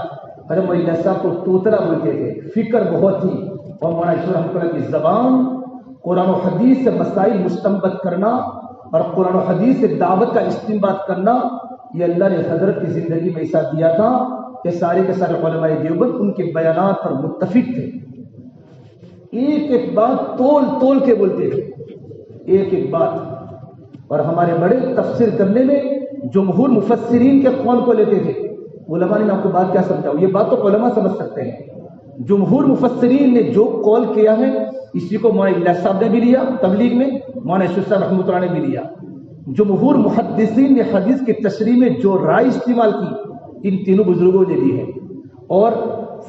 Speaker 1: حضرت اللہ صاحب کو توترا بولتے تھے, فکر بہت تھی, اور مولانا یوسف رحمۃ اللہ کی زبان قرآن و حدیث سے مسائل مستنبط کرنا اور قرآن و حدیث سے دعوت کا استنباط کرنا, یہ اللہ نے حضرت کی زندگی میں ایسا دیا تھا کہ سارے کے سارے علماء دیوبند ان کے بیانات پر متفق تھے. ایک ایک بات تول کے بولتے تھے, ایک ایک بات. اور ہمارے بڑے تفسیر کرنے میں جمہور مفسرین کے قول کو لیتے تھے. علماء نے آپ کو بات کیا سمجھاؤ, یہ بات تو علماء سمجھ سکتے ہیں. جمہور مفسرین نے جو قول کیا ہے اسی کو مولانا اللہ صاحب نے بھی لیا تبلیغ میں, مولانا یوسف صاحب رحمۃ اللہ نے بھی لیا. جمہور محدثین نے حدیث کی تشریح میں جو رائے استعمال کی ان تینوں بزرگوں نے لی ہے. اور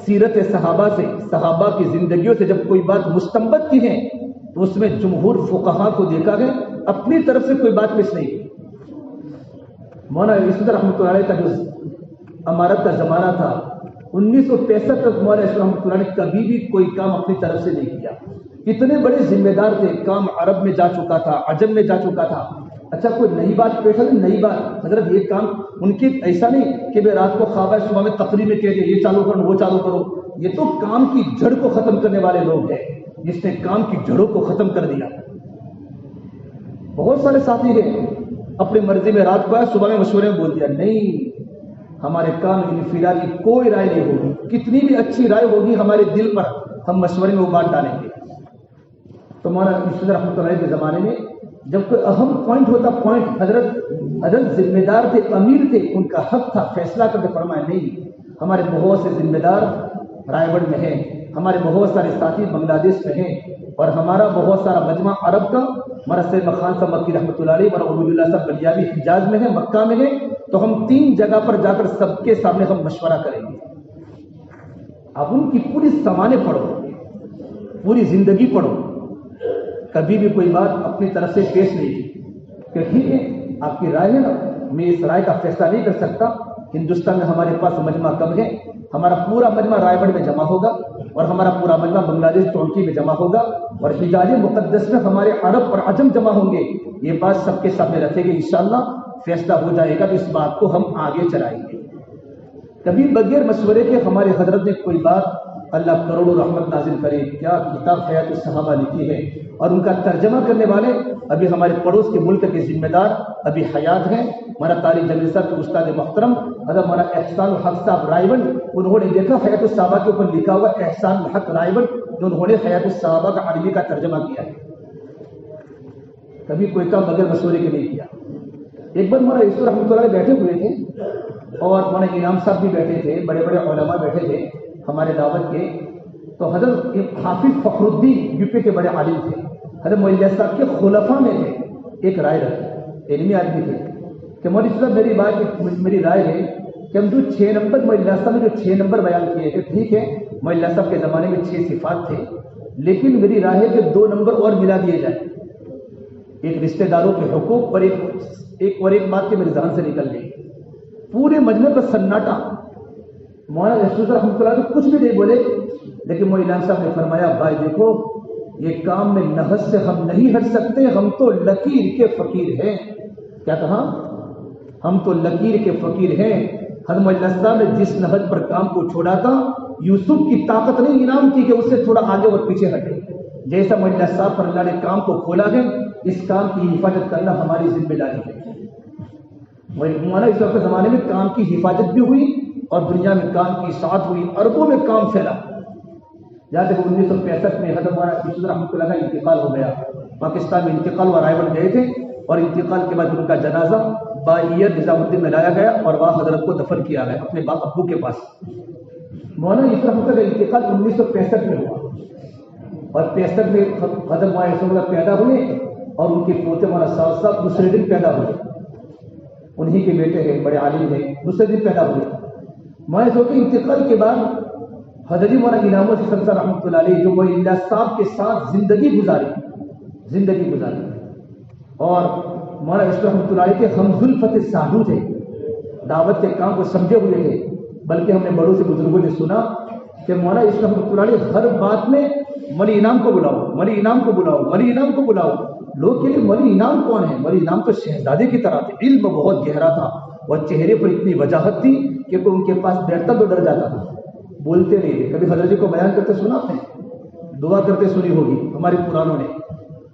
Speaker 1: سیرت صحابہ سے, صحابہ کی زندگیوں سے جب کوئی بات مستنبط کی ہے تو اس میں جمہور فقہا کو دیکھا گیا, اپنی طرف سے کوئی بات پیش نہیں کی. مولانا یوسف رحمۃ اللہ علیہ کا جو امارت کا زمانہ تھا 1965 تک مولانا یوسف رحمۃ اللہ نے کبھی بھی کوئی کام اپنی طرف سے نہیں کیا. اتنے بڑے ذمہ دار تھے, کام عرب میں جا چکا تھا, عجم میں جا چکا تھا. اچھا کوئی نئی بات پیش ہے, نئی بات حضرت یہ کام ان کی ایسا نہیں کہ رات کو خواب صبح میں تقریر میں کہتے یہ چالو کرو وہ چالو کرو. یہ تو کام کی جڑ کو ختم کرنے والے لوگ ہیں, جس نے کام کی جڑوں کو ختم کر دیا. بہت سارے ساتھی ہیں اپنی مرضی میں رات کو آیا صبح میں مشورے میں بول دیا, نہیں ہمارے کام انفرادی کی کوئی رائے نہیں ہوگی, کتنی بھی اچھی رائے ہوگی ہمارے دل پر ہم مشورے میں وہ بات ڈالیں گے. تو مولانا یوسف رحمۃ اللہ کے زمانے میں جب کوئی اہم پوائنٹ ہوتا, پوائنٹ حضرت ذمہ دار تھے, امیر تھے, ان کا حق تھا فیصلہ کر کے فرمایا نہیں ہمارے بہت سے ذمہ دار رائے گڑھ میں ہیں, ہمارے بہت سارے ساتھی بنگلہ دیش میں ہیں, اور ہمارا بہت سارا مجمع عرب کا ہمارا سید خان صاحب مکی رحمۃ اللہ علیہ, ہمارا عبید اللہ صاحب بلیابی حجاز میں ہے, مکہ میں ہے, تو ہم 3 جگہ پر جا کر سب کے سامنے ہم مشورہ کریں گے. اب ان کی پوری سمانے پڑھو, پوری زندگی پڑھو, کبھی بھی کوئی بات اپنی طرف سے پیش نہیں کی کہ ٹھیک ہے آپ کی رائے ہے نا, میں اس رائے کا فیصلہ نہیں کر سکتا. ہندوستان میں ہمارے پاس مجمع کم ہے, ہمارا پورا مجمع رائے گڑھ میں جمع ہوگا, اور ہمارا پورا مجمع بنگلہ دیش ٹونکی میں جمع ہوگا, اور حجاز مقدس میں ہمارے عرب اور عجم جمع ہوں گے. یہ بات سب کے سامنے رکھے گی, انشاءاللہ فیصلہ ہو جائے گا, تو اس بات کو ہم آگے چلائیں گے. کبھی بغیر مشورے کے ہمارے حضرت نے کوئی بات, اللہ کروڑوں رحمت نازل کرے, کیا کتاب حیات الصحابہ لکھی ہے, اور ان کا ترجمہ کرنے والے ابھی ہمارے پڑوس کے ملک کے ذمہ دار ابھی حیات ہیں. ہمارا طارق جمیل صاحب کے استاد محترم حضرت ہمارا احسان الحق صاحب رائے گڑھ, انہوں نے دیکھا حیات الصحابہ کے اوپر لکھا ہوا احسان الحق رائے گڑھ, جو انہوں نے حیات الصحابہ کا عربی کا ترجمہ کیا ہے. کبھی کوئی کام بغیر مشورے کے نہیں کیا. ایک بار ہمارا یوسف رحمۃ اللہ بیٹھے ہوئے تھے, اور ہمارے انعام صاحب بھی بیٹھے تھے, بڑے بڑے علماء بیٹھے تھے ہمارے دعوت کے. تو حضرت حافظ فخر الدین یو پی کے بڑے عالم تھے, حضرت مولانا صاحب کے خلفاء میں تھے. ایک رائے رکھی, علمی آدمی تھے, کہ مولانا صاحب میری رائے ہے کہ ہم جو 6 نمبر مولانا صاحب نے جو 6 نمبر بیان کیے تھے, ٹھیک ہے مولانا صاحب کے زمانے میں 6 صفات تھے, لیکن میری رائے ہے کہ 2 نمبر اور ملا دیے جائیں. ایک رشتہ داروں کے حقوق پر ایک بات کے میرے ذہن سے نکل گئی. پورے مجمع پر سناٹا. مولانا یسوع رحمۃ اللہ تو کچھ بھی نہیں بولے، لیکن مولانا امام صاحب نے فرمایا بھائی دیکھو یہ کام میں نہج سے ہم نہیں ہٹ سکتے، ہم تو لکیر کے فقیر ہیں. کیا کہا؟ ہم تو لکیر کے فقیر ہیں. حضرت مولانا صاحب نے جس نہج پر کام کو چھوڑا تھا، یوسف کی طاقت نے انعام کی کہ اس سے تھوڑا آگے اور پیچھے ہٹے. جیسا مولانا صاحب پر اللہ نے کام کو کھولا ہے، اس کام کی حفاظت کرنا ہماری ذمہ داری ہے. مولانا اس وقت کے زمانے میں کام کی حفاظت بھی ہوئی اور دنیا میں کام کی اشاعت ہوئی، اربوں میں کام پھیلا. یہاں تک 1965 میں حضرت مولانا یوسف رحمۃ اللہ کا انتقال ہو گیا. پاکستان میں انتقال و رائے بڑھ گئے تھے، اور انتقال کے بعد ان کا جنازہ بائیر نظام الدین میں لایا گیا اور وہاں حضرت کو دفن کیا گیا اپنے باپ ابو کے پاس. مولانا یوسف رحمۃ اللہ کا انتقال 1965 میں ہوا، اور 65 میں حضرت مولانا یوسف اللہ پیدا ہوئے اور ان کے پوتے مولانا صاحب دوسرے دن پیدا ہوئے. انہی کے بیٹے ہیں، بڑے عالم ہیں، دوسرے دن پیدا ہوئے. مولانا یوسف کے انتقال کے بعد حضرت مولانا انعام الحسن صاحب رحمۃ اللہ علیہ جو مولانا صاحب کے ساتھ زندگی گزاری اور مولانا یوسف رحمۃ اللہ علیہ کے ہم ذوالفت سادھو تھے، دعوت کے کام کو سمجھے ہوئے تھے. بلکہ ہم نے بڑوں سے بزرگوں نے سنا کہ مولانا یوسف رحمۃ اللہ علیہ ہر بات میں مولی انعام کو بلاؤ. لوگ کہ مولی انعام کون ہے؟ مولی انعام تو شہزادے کی طرح تھے، علم بہت گہرا تھا اور چہرے پر اتنی وجاہت تھی کہ کوئی ان کے پاس بیٹھتا تو ڈر جاتا تھا، بولتے نہیں تھے. کبھی حضرت جی کو بیان کرتے سنا آپ نے؟ دعا کرتے سنی ہوگی ہمارے پرانوں نے.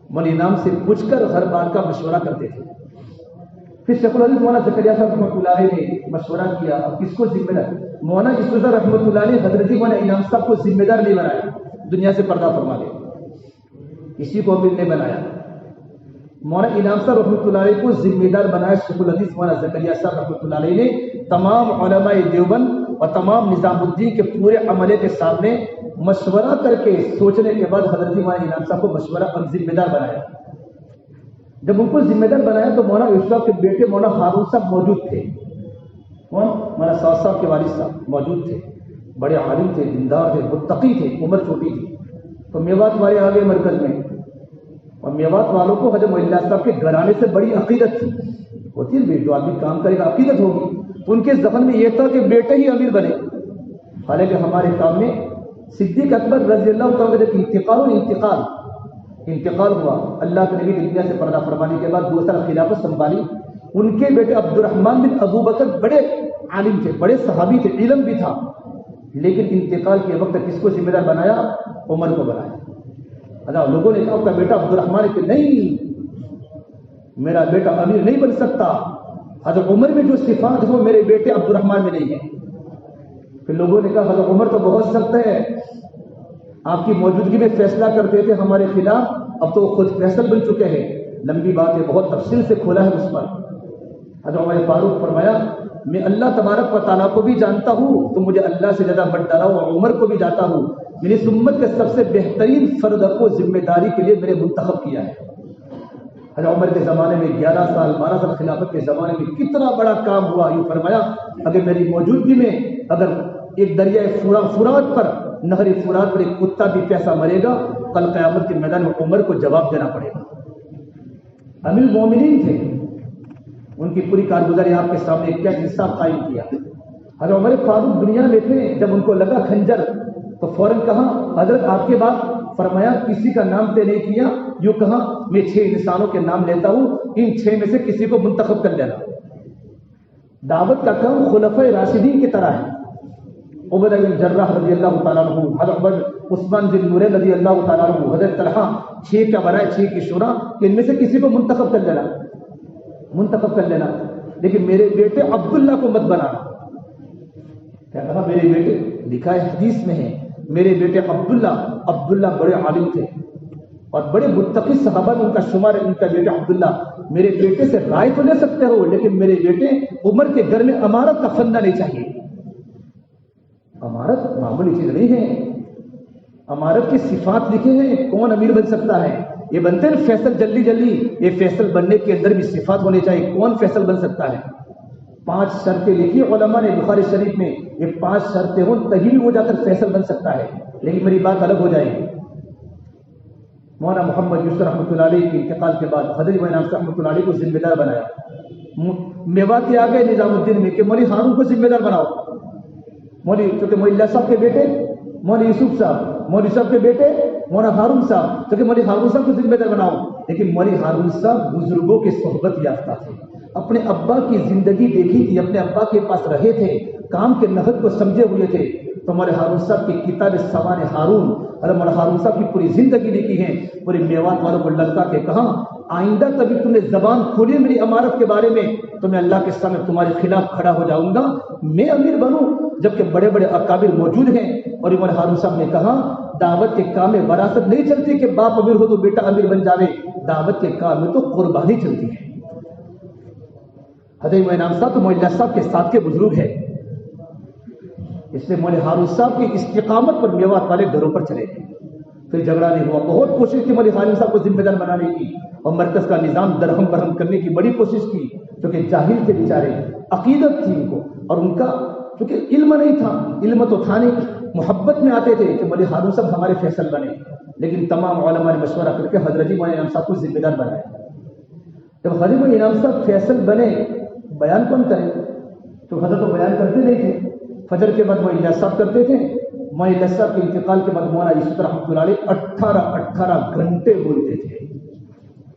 Speaker 1: مولی انعام سے پوچھ کر ہر بات کا مشورہ کرتے تھے. پھر شیخ الحدیث مولانا زکریا صاحب رحمۃ اللہ علیہ نے مشورہ کیا، اب کس کو ذمہ دار؟ مولانا یوسف رحمۃ اللہ علیہ حضرت مولانا انعام صاحب کو ذمہ دار نہیں بنایا، دنیا سے پردہ فرما دے، کسی کو امیر نے بنایا. مولانا انعام صاحب رحمۃ اللہ علیہ کو ذمہ دار بنایا شیخ الحدیث مولانا زکریا صاحب رحمۃ اللہ علیہ نے. تمام علماء دیوبند اور تمام نظام الدین کے پورے عملے کے سامنے مشورہ کر کے سوچنے کے بعد حضرت مولانا انعام صاحب کو مشورہ پر ذمہ دار بنایا. جب ان کو ذمہ دار بنایا تو مولانا یوسف کے بیٹے مولانا ہارون صاحب موجود تھے. مولانا صاحب کے والد صاحب موجود تھے، بڑے عالم تھے، دیندار تھے، متقی تھے، عمر چھوٹی تھی. تو میوات والے آگے مرکز میں، اور میوات والوں کو حضرت مولانا صاحب کے گھرانے سے بڑی عقیدت تھی. ہوتی ہے جو آدمی کام کرے گا عقیدت ہوگی. ان کے ذہن میں یہ تھا کہ بیٹے ہی امیر بنے. حالانکہ ہمارے سامنے صدیق اکبر رضی اللہ تعالیٰ کا انتقال ہوا. اللہ کے نبی دنیا سے پردہ فرمانے کے بعد 2 سال خلافت سنبھالی. ان کے بیٹے عبد الرحمن بن ابو بکر بڑے عالم تھے، بڑے صحابی تھے، علم بھی تھا. لیکن انتقال کے وقت کس کو ذمہ دار بنایا؟ عمر کو بنایا. اللہ لوگوں نے کہا آپ کا بیٹا عبد الرحمن کہ نہیں، میرا بیٹا امیر نہیں بن سکتا. حضرت عمر میں جو صفات ہے وہ میرے بیٹے عبد الرحمن میں نہیں ہے. پھر لوگوں نے کہا حضرت عمر تو بہت سخت ہے، آپ کی موجودگی میں فیصلہ کرتے تھے ہمارے خلاف، اب تو وہ خود فیصل بن چکے ہیں. لمبی بات ہے، بہت تفصیل سے کھولا ہے اس پر. حضرت عمر فاروق فرمایا میں اللہ تبارک و تعالیٰ کو بھی جانتا ہوں، تو مجھے اللہ سے زیادہ بڑھ ڈالا ہوں، اور عمر کو بھی جانتا ہوں. میری امت کے سب سے بہترین فرد کو ذمہ داری کے لیے میں نے منتخب کیا ہے. حضرت عمر کے زمانے میں 11 سال 12 سال خلافت کے زمانے میں کتنا بڑا کام ہوا. یوں فرمایا اگر میری موجودگی میں اگر ایک دریائے فرات پر، نہر فرات پر ایک کتا بھی پیسہ مرے گا، کل قیامت کے میدان میں عمر کو جواب دینا پڑے گا. امیر المومنین تھے، ان کی پوری کارگزاری آپ کے سامنے کیا انصاف قائم کیا. حضرت عمر فاروق دنیا میں تھے، جب ان کو لگا کھنجر تو فوراً کہا حضرت آپ کے بعد، فرمایا کسی کا نام طے نہیں کیا، یوں کہا میں 6 انسانوں کے نام لیتا ہوں، ان 6 میں سے کسی کو منتخب کر لینا. دعوت کا کام خلفائے راشدین کی طرح ہے. عبیدہ بن جراح رضی اللہ تعالیٰ عنہ، حضرت عثمان بن نورین رضی اللہ تعالیٰ عنہ، حضرت طلحہ، 6 کا بنائے 6 کی شورا کہ ان میں سے کسی کو منتخب کر لینا. لیکن میرے بیٹے عبداللہ کو مت بنانا. کیا کہا؟ میرے بیٹے، لکھا ہے حدیث میں ہے، میرے بیٹے عبداللہ بڑے عالم تھے اور بڑے متقی صحابہ میں ان کا شمار ہے. ان کا بیٹا عبداللہ، میرے بیٹے سے رائے تو لے سکتے ہو، لیکن میرے بیٹے عمر کے گھر میں امارت کا فندہ نہیں چاہیے. امارت معمولی چیز نہیں ہے. امارت کی صفات لکھے ہیں، کون امیر بن سکتا ہے. یہ بنتے ہیں فیصل جلدی، یہ فیصل بننے کے اندر بھی صفات ہونے چاہیے. کون فیصل بن سکتا ہے؟ 5 شرطیں لکھی علماء نے بخاری شریف میں. یہ 5 شرطیں ہوں تبھی بھی وہ جا کر فیصل بن سکتا ہے. لیکن میری بات الگ ہو جائے گی. مولانا محمد یوسف رحمۃ اللہ علیہ کے انتقال کے بعد حضرت مولانا رحمۃ اللہ علیہ کو ذمہ دار بنایا. میوات آ گئے نظام الدین میں کہ مولوی ہارون کو ذمہ دار بناؤ. مولوی چونکہ مولوی اللہ صاحب کے بیٹے مولوی یوسف صاحب، مولوی صاحب کے بیٹے مولانا ہارون صاحب، چونکہ مولوی ہارون صاحب کو ذمہ دار بناؤ. لیکن مولوی ہارون صاحب بزرگوں کے صحبت یافتہ تھے، اپنے ابا کی زندگی دیکھی تھی، اپنے ابا کے پاس رہے تھے، کام کے نحت کو سمجھے ہوئے تھے. تو مولوی ہارون صاحب کی کتاب سوان ہارون، اور مولانا ہارون صاحب کی پوری زندگی لکھی ہے. پورے میوات والوں کو للکا کے کہا آئندہ کبھی تم نے زبان کھولی میری امارت کے بارے میں تو میں اللہ کے سامنے تمہارے خلاف کھڑا ہو جاؤں گا، میں امیر بنوں جبکہ بڑے بڑے اکابر موجود ہیں. اور مولانا ہارون صاحب نے کہا دعوت کے کام میں وراثت نہیں چلتی کہ باپ امیر ہو تو بیٹا امیر بن جاوے، دعوت کے کام میں تو قربانی چلتی ہے. حضرت انعام صاحب تو مولانا صاحب کے ساتھ کے بزرگ ہیں، اس لیے مولانا ہارون صاحب کی استقامت پر میوات والے گھروں پر چلے گئے. پھر جھگڑا نہیں ہوا، بہت کوشش کی مولانا ہارون صاحب کو ذمہ دار بنانے کی اور مرکز کا نظام درہم برہم کرنے کی بڑی کوشش کی، کیونکہ جاہل تھے بیچارے، عقیدت تھی ان کو، اور ان کا کیونکہ علم نہیں تھا، علم تو تھا نہیں، محبت میں آتے تھے کہ مولانا ہارون صاحب ہمارے فیصل بنے. لیکن تمام علماء نے مشورہ کر کے حضرت جی مولانا انعام صاحب کو ذمہ دار بنایا. جب حضرت مولانا انعام صاحب فیصل بنے، بیان کون کرے؟ تو حضرت تو بیان کرتے نہیں تھے. فجر کے بعد مولانا الیاس صاحب کرتے تھے. مولانا الیاس صاحب کے انتقال کے بعد مولانا یوسف رحمۃ اللہ علیہ 18 گھنٹے بولتے تھے،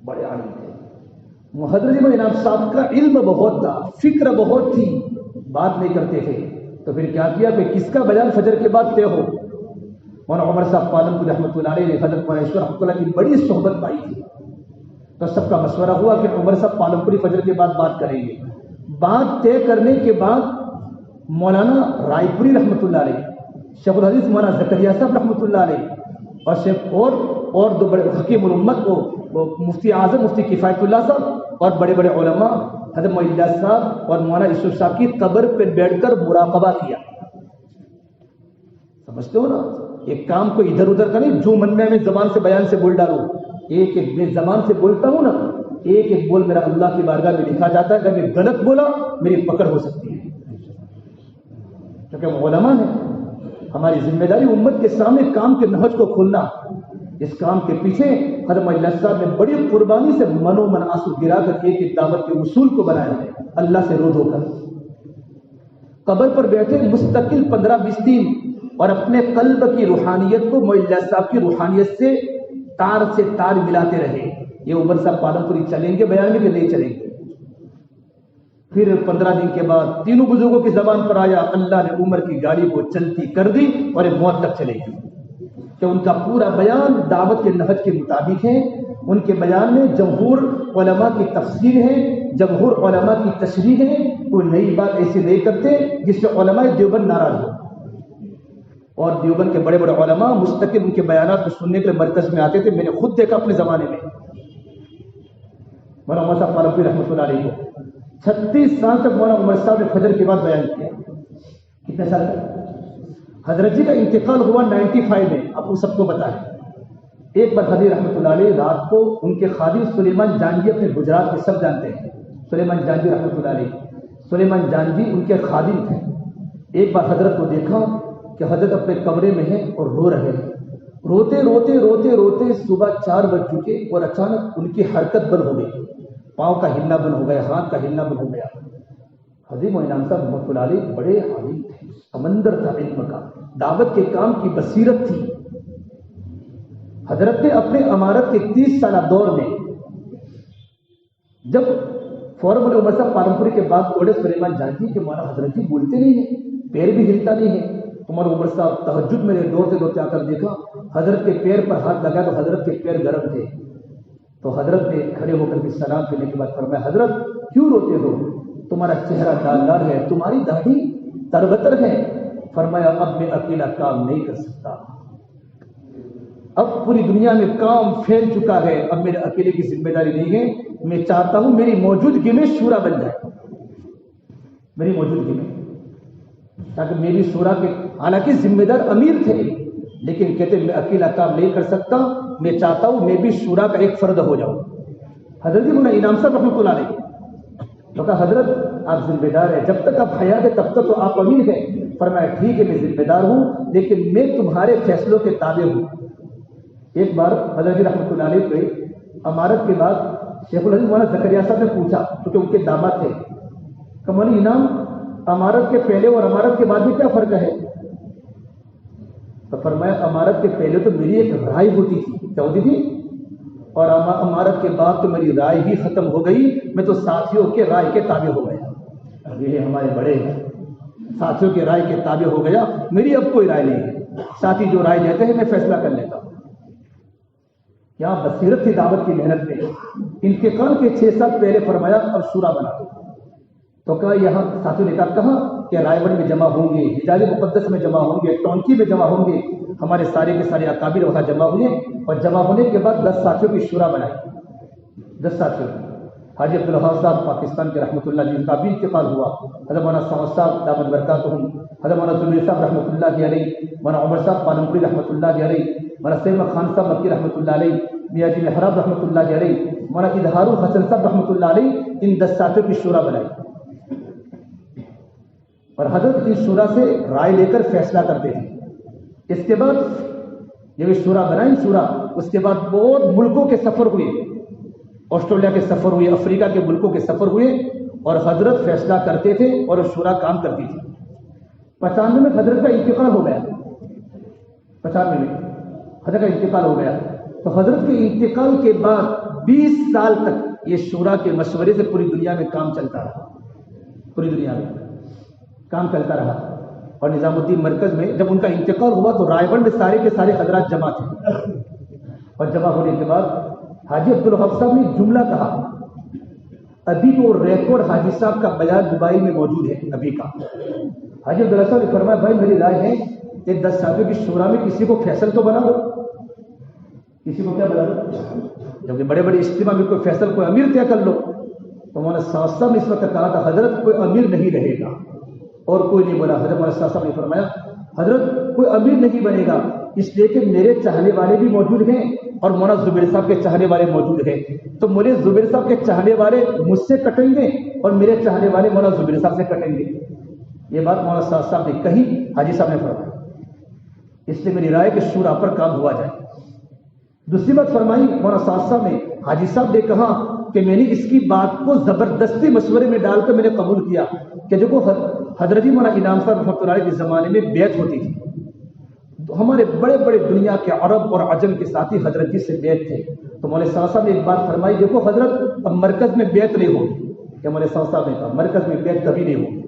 Speaker 1: بڑے عالم تھے. حضرت جی مولانا انعام صاحب کا علم بہت تھا، فکر بہت تھی، بات نہیں کرتے تھے. تو پھر کیا کیا کہ کس کا بیان فجر کے بعد طے ہو؟ مولانا عمر صاحب پالنپور رحمۃ اللہ علیہ نے حضرت مولانا یوسف رحمۃ اللہ کی بڑی صحبت پائی تھی. تو سب کا مشورہ ہوا کہ عمر صاحب پالنپوری فجر کے بعد بات کریں گے. بات طے کرنے کے بعد مولانا رائے پوری رحمۃ اللہ علیہ، شیخ الحدیث مولانا زکریا صاحب رحمۃ اللہ علیہ، اور شیخ اور دو بڑے حکیم الامت کو مفتی اعظم مفتی کفایت اللہ صاحب اور بڑے بڑے علماء حضرت مولانا الیاس صاحب اور مولانا یوسف صاحب کی قبر پہ بیٹھ کر مراقبہ کیا. سمجھتے ہو نا، ایک کام کو ادھر ادھر کا نہیں، جو من میں زبان سے بیان سے بول ڈالوں. ایک ایک میں زبان سے بولتا ہوں نا، ایک ایک بول میرا اللہ کی بارگاہ میں لکھا جاتا ہے. اگر میں غلط بولا میری پکڑ ہو سکتی ہے، کیونکہ وہ علماء ہیں. ہماری ذمہ داری امت کے سامنے کام کے نہج کو کھولنا. اس کام کے پیچھے حضرت مولانا صاحب نے بڑی قربانی سے من و من آنسو گرا کر ایک ایک دعوت کے اصول کو بنایا ہے، اللہ سے رو دھو کر. قبر پر بیٹھے مستقل 15-20 دن اور اپنے قلب کی روحانیت کو مولانا صاحب کی روحانیت سے تار ملاتے رہے. یہ عمر صاحب پالنپوری چلیں گے بیان میں کہ نہیں چلیں گے؟ پھر 15 دن کے بعد تینوں بزرگوں کی زبان پر آیا، اللہ نے عمر کی گاڑی کو چلتی کر دی اور یہ موت تک چلے گی، کہ ان کا پورا بیان دعوت کے نہج کے مطابق ہے. ان کے بیان میں جمہور علماء کی تفسیر ہے، جمہور علماء کی تشریح ہے. کوئی نئی بات ایسی نہیں کرتے جس سے علماء دیوبند ناراض ہو. اور دیوبند کے بڑے بڑے علماء مستقل ان کے بیانات کو سننے کے لیے مرکز میں آتے تھے. میں نے خود دیکھا اپنے زمانے میں. مولانا عمر صاحب پالنپوری رحمۃ اللہ علیہ کو 36 سال تک مولانا عمر صاحب نے فجر کے بعد بیان کیا. کتنے سال تک؟ حضرت جی کا انتقال ہوا 95 میں، آپ کو سب کو پتا ہے. ایک بار حضرت رحمۃ اللہ علیہ رات کو ان کے خادم سلیمان جانجی، اپنے گجرات کے سب جانتے ہیں سلیمان جانجی رحمۃ اللہ علیہ، سلیمان جانجی ان کے خادم تھے. ایک بار حضرت کو دیکھا کہ حضرت اپنے کمرے میں ہیں اور رو رہے ہیں. روتے روتے روتے روتے صبح 4 بج چکے اور اچانک ان کی حرکت بند ہو گئی، پاؤں کا ہلنا بند ہو گیا، ہاتھ کا ہلنا بند ہو گیا. حضرت مولانا انعام صاحب رحمۃ اللہ علیہ بڑے عالم تھے، سمندر تھا علم کا، دعوت کے کام کی بصیرت تھی. حضرت نے اپنے امارت کے 30 سالہ دور میں جب فوراً بولے عمر صاحب پالنپوری کے بعد اوڑے سلیمان جانجی کہ مولانا حضرت جی بولتے نہیں ہیں، پیر بھی ہلتا نہیں ہے. عمر صاحب تہجد میں دوڑتے دوڑتے آ کر دیکھا حضرت کے پیر پر ہاتھ لگا تو حضرت کے پیر گرم تھے. تو حضرت نے کھڑے ہو کر کے سلام کرنے کے بعد فرمایا، حضرت کیوں روتے ہو؟ تمہارا چہرہ داغدار ہے، تمہاری داڑھی تربتر ہے. فرمایا اب میں اکیلا کام نہیں کر سکتا، اب پوری دنیا میں کام پھیل چکا ہے، اب میرے اکیلے کی ذمہ داری نہیں ہے. میں چاہتا ہوں میری موجودگی میں شورا بن جائے، میری موجودگی میں، تاکہ میری شورا کے، حالانکہ ذمہ دار امیر تھے لیکن کہتے میں اکیلا کام نہیں کر سکتا، میں چاہتا ہوں میں بھی شورا کا ایک فرد ہو جاؤں. حضرت جی مولانا انعام صاحب رحمۃ اللہ علیہ تو کہا حضرت آپ ذمہ دار ہیں، جب تک آپ حیات ہے تب تک تو آپ امیر ہیں. فرمایا ٹھیک ہے میں ذمہ دار ہوں لیکن میں تمہارے فیصلوں کے تابع ہوں. ایک بار حضرت جی رحمۃ اللہ علیہ کو امارت کے بعد شیخ الحدیث مولانا زکریا صاحب نے پوچھا کیونکہ ان کے داماد تھے کہ مولانا انعام امارت کے پہلے اور امارت کے بعد میں کیا فرق ہے؟ تو فرمایا امارت کے پہلے تو میری ایک رائے ہوتی تھی، کیا ہوتی تھی؟ اور امارت کے بعد تو میری رائے ہی ختم ہو گئی، میں تو ساتھیوں کے رائے کے تابع ہو گیا۔ یہ ہمارے بڑے ہیں، ساتھیوں کے رائے کے تابع ہو گیا، میری اب کوئی رائے نہیں ہے، ساتھی جو رائے دیتے ہیں میں فیصلہ کر لیتا ہوں۔ کیا بصیرت تھی دعوت کی محنت میں۔ انتقال کے 6 سال پہلے فرمایا اب شورا بنا دو، تو کہا یہاں ساتھیوں نے کہا کہ رائے گڑھ میں جمع ہوں گے، حجاز مقدس میں جمع ہوں گے، ٹونکی میں جمع ہوں گے، ہمارے سارے کے سارے اکابر وہاں جمع ہوئے، اور جمع ہونے کے بعد 10 ساتھیوں کی شورا بنائی، 10 ساتھیوں کی۔ حاجی عبدالوہاب صاحب پاکستان کے رحمۃ اللہ علیہ، ان کا بھی انتقال ہوا۔ حضرت مولانا سعود صاحب دامت برکاتہم، حضرت مولانا زبیر صاحب رحمۃ اللہ علیہ، مولانا عمر صاحب پالمپوری رحمۃ اللہ علیہ، مولانا سید خان صاحب مکی رحمۃ اللہ علیہ، میاں جی محراب رحمۃ اللہ علیہ، مولانا اظہار الحسن صاحب رحمۃ اللہ علیہ، ان 10 ساتھیوں کی شورا بنائی، اور حضرت اس شورا سے رائے لے کر فیصلہ کرتے ہیں۔ اس کے بعد جب شورا بنائی شورا، اس کے بعد بہت ملکوں کے سفر ہوئے، آسٹریلیا کے سفر ہوئے، افریقہ کے ملکوں کے سفر ہوئے، اور حضرت فیصلہ کرتے تھے اور شورا کام کرتی تھی۔ 95 میں حضرت کا انتقال ہو گیا، 95 میں حضرت کا انتقال ہو گیا، تو حضرت کے انتقال کے بعد 20 سال تک یہ شورا کے مشورے سے پوری دنیا میں کام چلتا رہا، پوری دنیا میں کام چلتا رہا۔ اور نظام الدین مرکز میں جب ان کا انتقال ہوا تو رائے گڑھ میں سارے کے سارے حضرات جمع تھے، اور جمع ہونے کے بعد حاجی عبدالوہاب صاحب نے جملہ کہا، ابھی وہ ریکارڈ حاجی صاحب کا بیان موبائل میں موجود ہے ابھی کا۔ حاجی عبداللہ صاحب نے فرمایا بھائی میری رائے ہے کہ 10 ساتھیوں کی شورا میں کسی کو فیصل تو بنا دو، کسی کو کیا بنا دو، جبکہ بڑے بڑے اجتماع میں کوئی فیصل کوئی امیر طے کر لو۔ تو مولانا سعود صاحب نے اس وقت کہا تھا حضرت کوئی امیر نہیں رہے گا، اور کوئی نہیں بولا۔ حضرت مولانا سعود صاحب نے فرمایا حضرت کوئی امیر نہیں بنے گا، اس لیے کہ میرے چاہنے والے بھی موجود ہیں اور مولانا زبیر صاحب کے چاہنے والے موجود ہیں، تو مولوی زبیر صاحب کے چاہنے والے مجھ سے کٹیں گے اور میرے چاہنے والے مولانا زبیر صاحب سے کٹیں گے۔ یہ بات مولانا سعود صاحب نے کہی، حاجی صاحب نے فرمایا، اس لیے میری رائے کہ شورا پر کام ہوا جائے۔ دوسری بات فرمائی مولانا سعود صاحب نے، حاجی صاحب نے کہا کہ میں نے اس کی بات کو زبردستی مشورے میں ڈال کر میں نے قبول کیا کہ جو حضرت مولانا انعام صاحب رحمۃ اللہ علیہ کے زمانے میں بیعت ہوتی تھی، تو ہمارے بڑے بڑے دنیا کے عرب اور عجم کے ساتھی حضرت جی سے بیعت تھے۔ تو مولانا صاحب صاحب نے ایک بات فرمائی، دیکھو حضرت اب مرکز میں بیعت نہیں ہوگی، کیا مولانا صاحب صاحب نے کہا مرکز میں بیعت کبھی نہیں ہوگی۔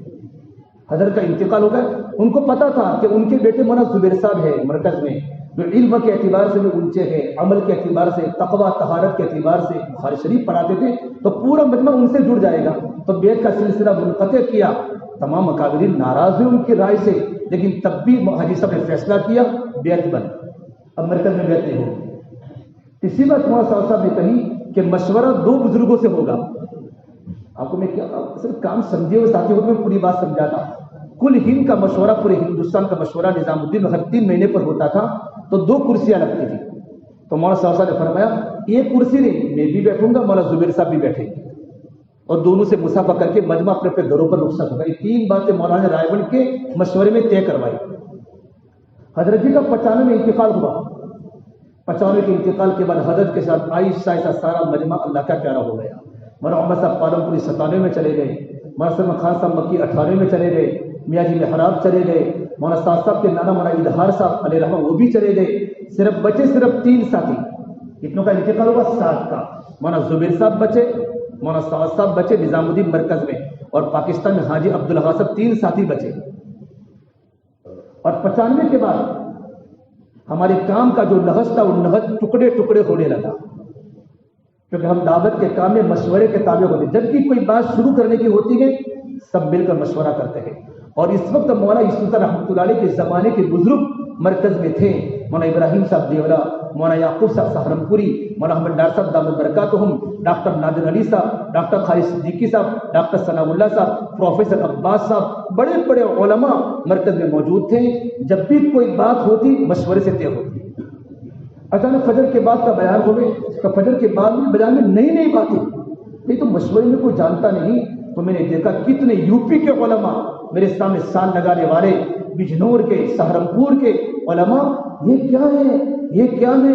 Speaker 1: حضرت کا انتقال ہو گیا، ان کو پتا تھا کہ ان کے بیٹے مولانا زبیر صاحب ہے مرکز میں، جو علم کے اعتبار سے بھی اونچے ہیں، عمل کے اعتبار سے، تقویٰ طہارت کے اعتبار سے بخاری شریف پڑھاتے تھے، تو پورا مجمع ان سے جڑ جائے گا۔ تو بیعت کا سلسلہ منقطع کیا، تمام اکابرین ناراض ہوئے ان کی رائے سے، لیکن تب بھی حاجی صاحب نے فیصلہ کیا بیعت بند، اب مرکز میں بیعت نہیں ہوگی۔ اسی بات مولانا صاحب صاحب نے کہی کہ مشورہ 2 بزرگوں سے ہوگا۔ آپ کو میں کیا صرف کام سمجھے ہوئے ساتھی ہوتے میں پوری بات سمجھاتا۔ کل ہند کا مشورہ، پورے ہندوستان کا مشورہ نظام الدین ہر 3 مہینے پر ہوتا تھا، تو 2 کرسیاں لگتی تھی۔ تو مولانا صاحب صاحب نے فرمایا ایک کرسی نہیں، میں بھی بیٹھوں گا، مولانا زبیر صاحب بھی بیٹھیں گے، اور دونوں سے مسافہ کر کے مجمع اپنے اپنے گھروں پر رخصت ہوگا۔ یہ 3 باتیں مولانا نے رائے گڑھ کے مشورے میں طے کروائی۔ حضرت جی کا 95 میں انتقال ہوا، 95 کے انتقال کے بعد حضرت کے ساتھ آہستہ آہستہ سارا مجمع اللہ کا پیارا ہو گیا۔ مولانا عمر صاحب پالمپوری 97 میں چلے گئے، مولانا سلمان خان صاحب مکی 98 میں چلے گئے، میاں جی محراب چلے گئے، مولانا سعد صاحب کے نانا مولانا اظہار صاحب علیہ رحمہ وہ بھی چلے گئے، صرف بچے صرف 3 ساتھی، کتنوں کا انتقال ہوا؟ 7 کا۔ مولانا زبیر صاحب بچے، مولانا سعد صاحب بچے نظام الدین مرکز میں، اور پاکستان میں حاجی عبدالوہاب صاحب 3 ساتھی بچے۔ اور 95 کے بعد ہمارے کام کا جو نہج تھا وہ نہج ٹکڑے ٹکڑے ہونے لگا، کیونکہ ہم دعوت کے کام میں مشورے کے تابع ہوتے، جب بھی کوئی بات شروع کرنے کی ہوتی ہے سب مل کر مشورہ کرتے ہیں۔ اور اس وقت مولانا یوسف رحمۃ اللہ علیہ کے زمانے کے بزرگ مرکز میں تھے، مولانا ابراہیم صاحب دیولا، مولانا یعقوب صاحب سہارنپوری، مولانا احمد ڈار صاحب دامت برکاتہم، ڈاکٹر نادر علی صاحب، ڈاکٹر خالد صدیقی صاحب، ڈاکٹر ثناء اللہ صاحب، پروفیسر عباس صاحب، بڑے بڑے علماء مرکز میں موجود تھے۔ جب بھی کوئی بات ہوتی مشورے سے طے ہوتی۔ اچانک فجر کے بعد کا بیان ہو گئے، تو فجر کے بعد میں بیان میں نئی نئی باتیں، نہیں تو مشورے میں کوئی جانتا نہیں، تو میں نے دیکھا کتنے یو پی کے علماء میرے سامنے سال لگانے والے، بجنور کے، سہارنپور کے علماء، یہ کیا ہے یہ کیا ہے؟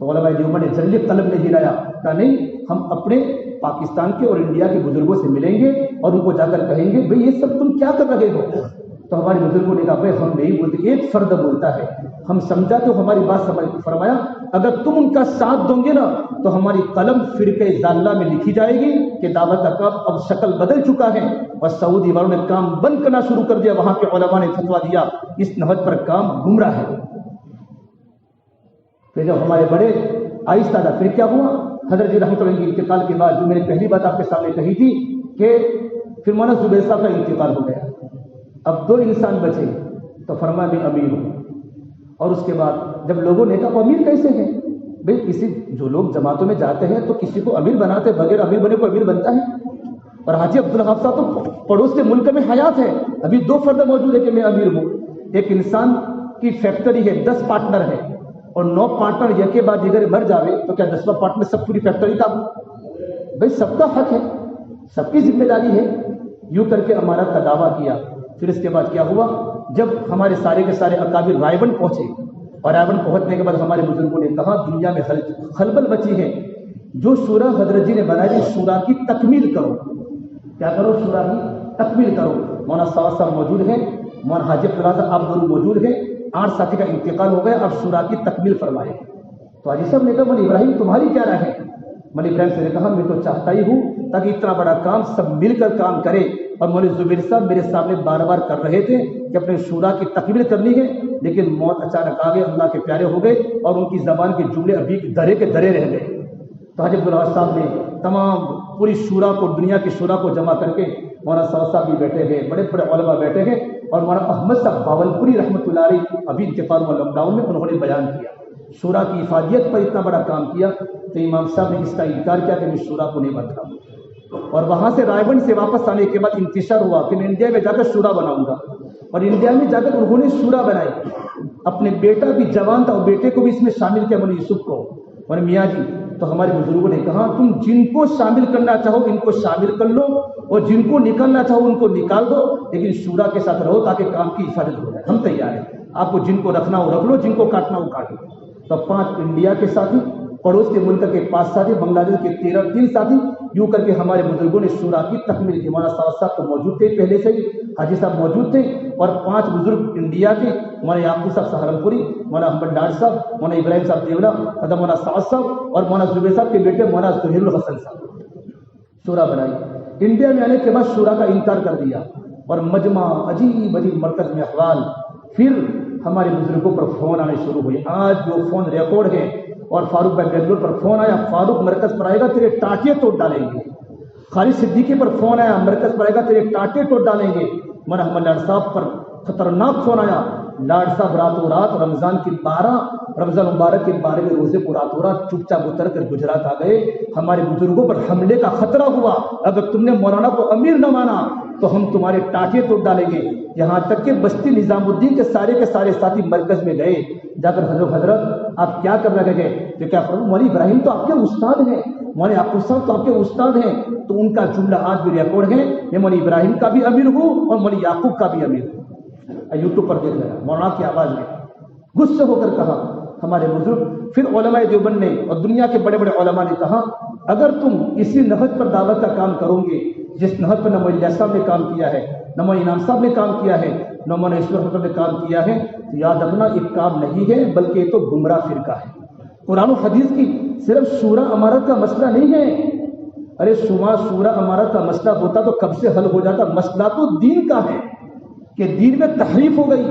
Speaker 1: تو علماء دیوبند نے جلدی قلم نہیں ہلایا، کہا نہیں، ہم اپنے پاکستان کے اور انڈیا کے بزرگوں سے ملیں گے اور ان کو جا کر کہیں گے بھئی یہ سب تم کیا کر رہے ہو؟ تو ہمارے بزرگوں نے کہا بھائی ہم نہیں بولتے، ایک فرد بولتا ہے، ہم سمجھا تو ہماری بات سمجھ، فرمایا اگر تم ان کا ساتھ دو گے نا تو ہماری قلم فرقہ ضالہ میں لکھی جائے گی کہ دعوت کا کام اب شکل بدل چکا ہے، اور سعودی والوں نے کام بند کرنا شروع کر دیا، وہاں کے علماء نے فتویٰ دیا اس نہج پر کام گمراہ ہے۔ پھر جب ہمارے بڑے آہستہ تھا، پھر کیا ہوا؟ حضرت جی رحمۃ اللہ کے انتقال کے بعد جو میں نے پہلی بات آپ کے سامنے کہی تھی کہ پھر مولانا زبیر صاحب کا انتقال ہو گیا، اب 2 انسان بچے، تو فرمایا میں امیر ہوں۔ اور اس کے بعد جب لوگوں نے کہا وہ امیر کیسے ہیں؟ بھئی کسی جو لوگ جماعتوں میں جاتے ہیں تو کسی کو امیر بناتے، بغیر امیر بنے کو امیر بنتا ہے؟ اور حاجی عبدالوہاب صاحب تو پڑوس کے ملک میں حیات ہے، ابھی 2 فرد موجود ہے کہ میں امیر ہوں۔ ایک انسان کی فیکٹری ہے، 10 پارٹنر ہے، اور 9 پارٹنر یک کے بعد دیگر مر جاوے تو کیا 10واں پارٹنر سب پوری فیکٹری کا؟ بھئی سب کا حق ہے، سب کی ذمہ داری ہے۔ یوں کر کے امارت کا دعویٰ کیا۔ پھر اس کے بعد کیا ہوا؟ جب ہمارے سارے کے سارے اکابر رائے بند پہنچے، اور رائے بند پہنچنے کے بعد ہمارے بزرگوں نے کہا دنیا میں خلبل بچی ہے، جو شورا حضرت جی نے بنائی شورا کی تکمیل کرو۔ کیا کرو؟ شورا کی تکمیل کرو۔ مولانا صاحب موجود ہیں، مولانا حاجی عبداللہ صاحب آپ دونوں موجود ہیں، 8 ساتھی کا انتقال ہو گیا، اب شورا کی تکمیل فرمائے۔ تو حاجی صاحب نے کہا مولانا ابراہیم تمہاری کیا رائے ہے؟ مولانا ابراہیم سے نے کہا میں تو چاہتا ہی ہوں تاکہ اتنا بڑا کام سب مل کر کام کرے، اور مولانا زبیر صاحب میرے سامنے بار بار کر رہے تھے کہ اپنے شورا کی تکمیل کرنی ہے، لیکن موت اچانک آ گئے، اللہ کے پیارے ہو گئے، اور ان کی زبان کے جملے ابھی درے کے درے رہ گئے۔ تو حاجی عبداللہ صاحب نے تمام پوری شورا کو، دنیا کی شورا کو جمع کر کے، مولانا صاحب بھی بیٹھے ہیں، بڑے بڑے علماء بیٹھے ہیں، اور مولانا احمد صاحب باولپوری رحمۃ اللہ علیہ ابھی انتقال ہوا لاک ڈاؤن میں، انہوں نے بیان کیا شورا کی افادیت پر اتنا بڑا کام کیا، تو امام صاحب نے اس کا انکار کیا کہ میں شورا کو نہیں بنتا ہوں۔ اور وہاں سے رائے بند سے واپس آنے کے بعد انتشار ہوا کہ میں انڈیا میں جا کر شورا بناؤں گا، اور انڈیا میں جا کر انہوں نے شورا بنائی، اپنے بیٹا بھی جوان تھا اور بیٹے کو بھی اس میں شامل کیا، مولانا یوسف کو، اور میاں جی۔ تو ہمارے بزرگوں نے کہا تم جن کو شامل کرنا چاہو ان کو شامل کر لو، اور جن کو نکالنا چاہو ان کو نکال دو، لیکن شورا کے ساتھ رہو تاکہ کام کی حفاظت ہو جائے، ہم تیار ہیں، آپ کو جن کو رکھنا ہو رکھ لو، جن کو کاٹنا ہو کاٹو۔ تو 5 انڈیا کے ساتھی، پڑوس کے ملک کے 5 ساتھی، بنگلہ دیش کے 3 ساتھی، یوں کر کے ہمارے بزرگوں نے شورا کی تکمیل کی۔ مولانا صاحب تو موجود تھے پہلے سے ہی، حاجی صاحب موجود تھے، اور 5 بزرگ انڈیا کے، مولانا یعقوب صاحب سہارنپوری، مولانا احمد ڈار صاحب، مولانا ابراہیم صاحب دیولا، حضرت مولانا صاحب اور مولانا زبیر صاحب کے بیٹے مولانا سہیل الحسن صاحب شورا بنائی۔ انڈیا میں آنے کے بعد شورا کا انکار کر دیا، اور مجمع عجیب عجیب مرکز میں احوال، پھر ہمارے بزرگوں پر فون آنے شروع ہوئے۔ آج وہ فون ریکارڈ ہے، اور فاروق بھائی بنگلور پر فون آیا، فاروق مرکز پر آئے گا تیرے ٹانٹے توڑ ڈالیں گے۔ خالد صدیقی پر فون آیا، مرکز پر آئے گا تیرے ٹانٹے توڑ ڈالیں گے۔ مولانا احمد لاڈ صاحب پر خطرناک فون آیا، لاڈ صاحب راتوں رات رمضان مبارک کے 12ویں روزے کو راتوں رات چپ چاپ اتر کر گجرات آ گئے۔ ہمارے بزرگوں پر حملے کا خطرہ ہوا، اگر تم نے مولانا کو امیر نہ مانا تو ہم تمہارے ٹانٹے توڑ ڈالیں گے۔ یہاں تک کہ بستی نظام الدین کے سارے ساتھی مرکز میں گئے، جا کر حضرت آپ کیا کر رہے گئے؟ تو کیا فرمایا مولانا ابراہیم تو آپ کے استاد ہیں، مولانا یعقوب صاحب تو آپ کے استاد ہیں۔ تو ان کا جملہ آج بھی ریکارڈ ہے، میں مولانا ابراہیم کا بھی امیر ہوں اور مولانا یعقوب کا بھی امیر ہوں۔ یوٹیوب پر دیکھ لینا، مولانا کی آواز میں غصے ہو کر کہا ہمارے بزرگ۔ پھر علماء دیوبند نے اور دنیا کے بڑے بڑے علماء نے کہا اگر تم اسی نہج پر دعوت کا کام کرو گے، جس نہج پر نہ مولانا الیاس صاحب نے کام کیا ہے، نہ مولانا انعام صاحب نے کام کیا ہے، نہ مولانا ایشور نے کام کیا ہے، تو یاد رکھنا ایک کام نہیں ہے بلکہ یہ تو گمراہ فرقہ ہے۔ قرآن و حدیث کی صرف شورا امارت کا مسئلہ نہیں ہے، ارے شورا امارت کا مسئلہ ہوتا تو کب سے حل ہو جاتا۔ مسئلہ تو دین کا ہے کہ دین میں تحریف ہو گئی،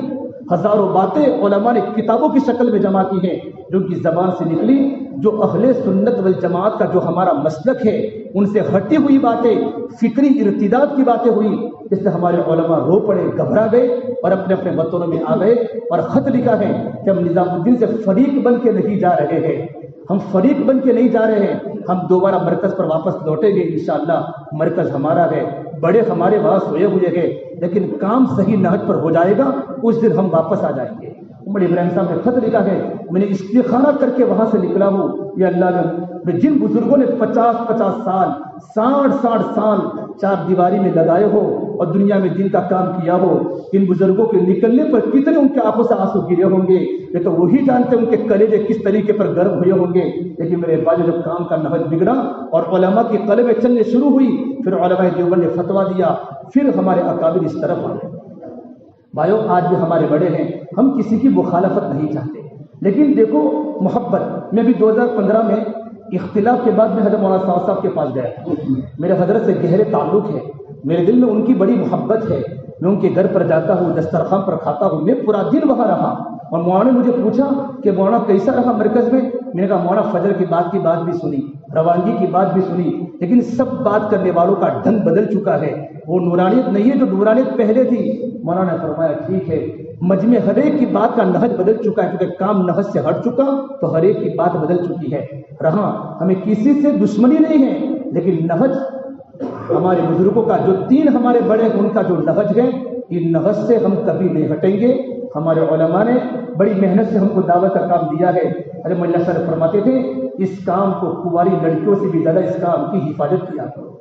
Speaker 1: ہزاروں باتیں علماء نے کتابوں کی شکل میں جمع کی ہیں جو ان کی زبان سے نکلی، جو اہل سنت والجماعت کا جو ہمارا مسلک ہے ان سے ہٹی ہوئی باتیں، فکری ارتداد کی باتیں ہوئی، اس سے ہمارے علماء رو پڑے، گھبرا گئے اور اپنے اپنے وطنوں میں آ گئے، اور خط لکھا ہے کہ ہم نظام الدین سے فریق بن کے نہیں جا رہے ہیں، ہم فریق بن کے نہیں جا رہے ہیں، ہم دوبارہ مرکز پر واپس لوٹیں گے انشاءاللہ، مرکز ہمارا ہے، بڑے ہمارے وہاں سوئے ہوئے ہیں، لیکن کام صحیح نہج پر ہو جائے گا اس دن ہم واپس آ جائیں گے۔ بڑے ابراہیم صاحب نے خط لکھا ہے، میں نے استخارہ کر کے وہاں سے نکلا ہوں، یا اللہ میں جن بزرگوں نے 50 سال 60 سال چار دیواری میں لگائے ہو اور دنیا میں دین کا کام کیا ہو، ان بزرگوں کے نکلنے پر کتنے ان کے آنکھوں سے آنسو گرے ہوں گے، یہ تو وہی جانتے ان کے کلیجے کس طریقے پر گرم ہوئے ہوں گے۔ لیکن میرے بھائی جب کام کا نہج بگڑا اور علماء کی قلبیں چلنے شروع ہوئی، پھر علماء دیوبند نے فتویٰ دیا، پھر ہمارے اکابر اس طرف آئے۔ بھائیو آج بھی ہمارے بڑے ہیں، ہم کسی کی مخالفت نہیں چاہتے، لیکن دیکھو محبت، میں بھی 2015 میں اختلاف کے بعد میں حضرت مولانا صاحب کے پاس گیا، میرے حضرت سے گہرے تعلق ہے، میرے دل میں ان کی بڑی محبت ہے، میں ان کے گھر پر جاتا ہوں، دسترخوان پر کھاتا ہوں، میں پورا دن وہاں رہا، اور مولانا نے مجھے پوچھا کہ مولانا کیسا رہا مرکز میں؟ میں نے کہا مولانا فجر کی بات بھی سنی، روانگی کی بات بھی سنی، لیکن سب بات کرنے والوں کا ڈھنگ بدل چکا ہے، وہ نورانیت نہیں ہے جو نورانیت پہلے تھی۔ مولانا نے فرمایا ٹھیک ہے، مجمع ہر ایک کی بات کا نہج بدل چکا ہے، کیونکہ کام نہج سے ہٹ چکا تو ہر ایک کی بات بدل چکی ہے۔ رہا ہمیں کسی سے دشمنی نہیں ہے، لیکن نہج ہمارے بزرگوں کا جو دین ہمارے بڑے ان کا جو نہج ہے، ان نہج سے ہم کبھی نہیں ہٹیں گے۔ ہمارے علماء نے بڑی محنت سے ہم کو دعوت کا کام دیا ہے۔ حضرت مولانا صاحب فرماتے تھے اس کام کو کنواری لڑکیوں سے بھی زیادہ اس کام کی حفاظت کیا کرو،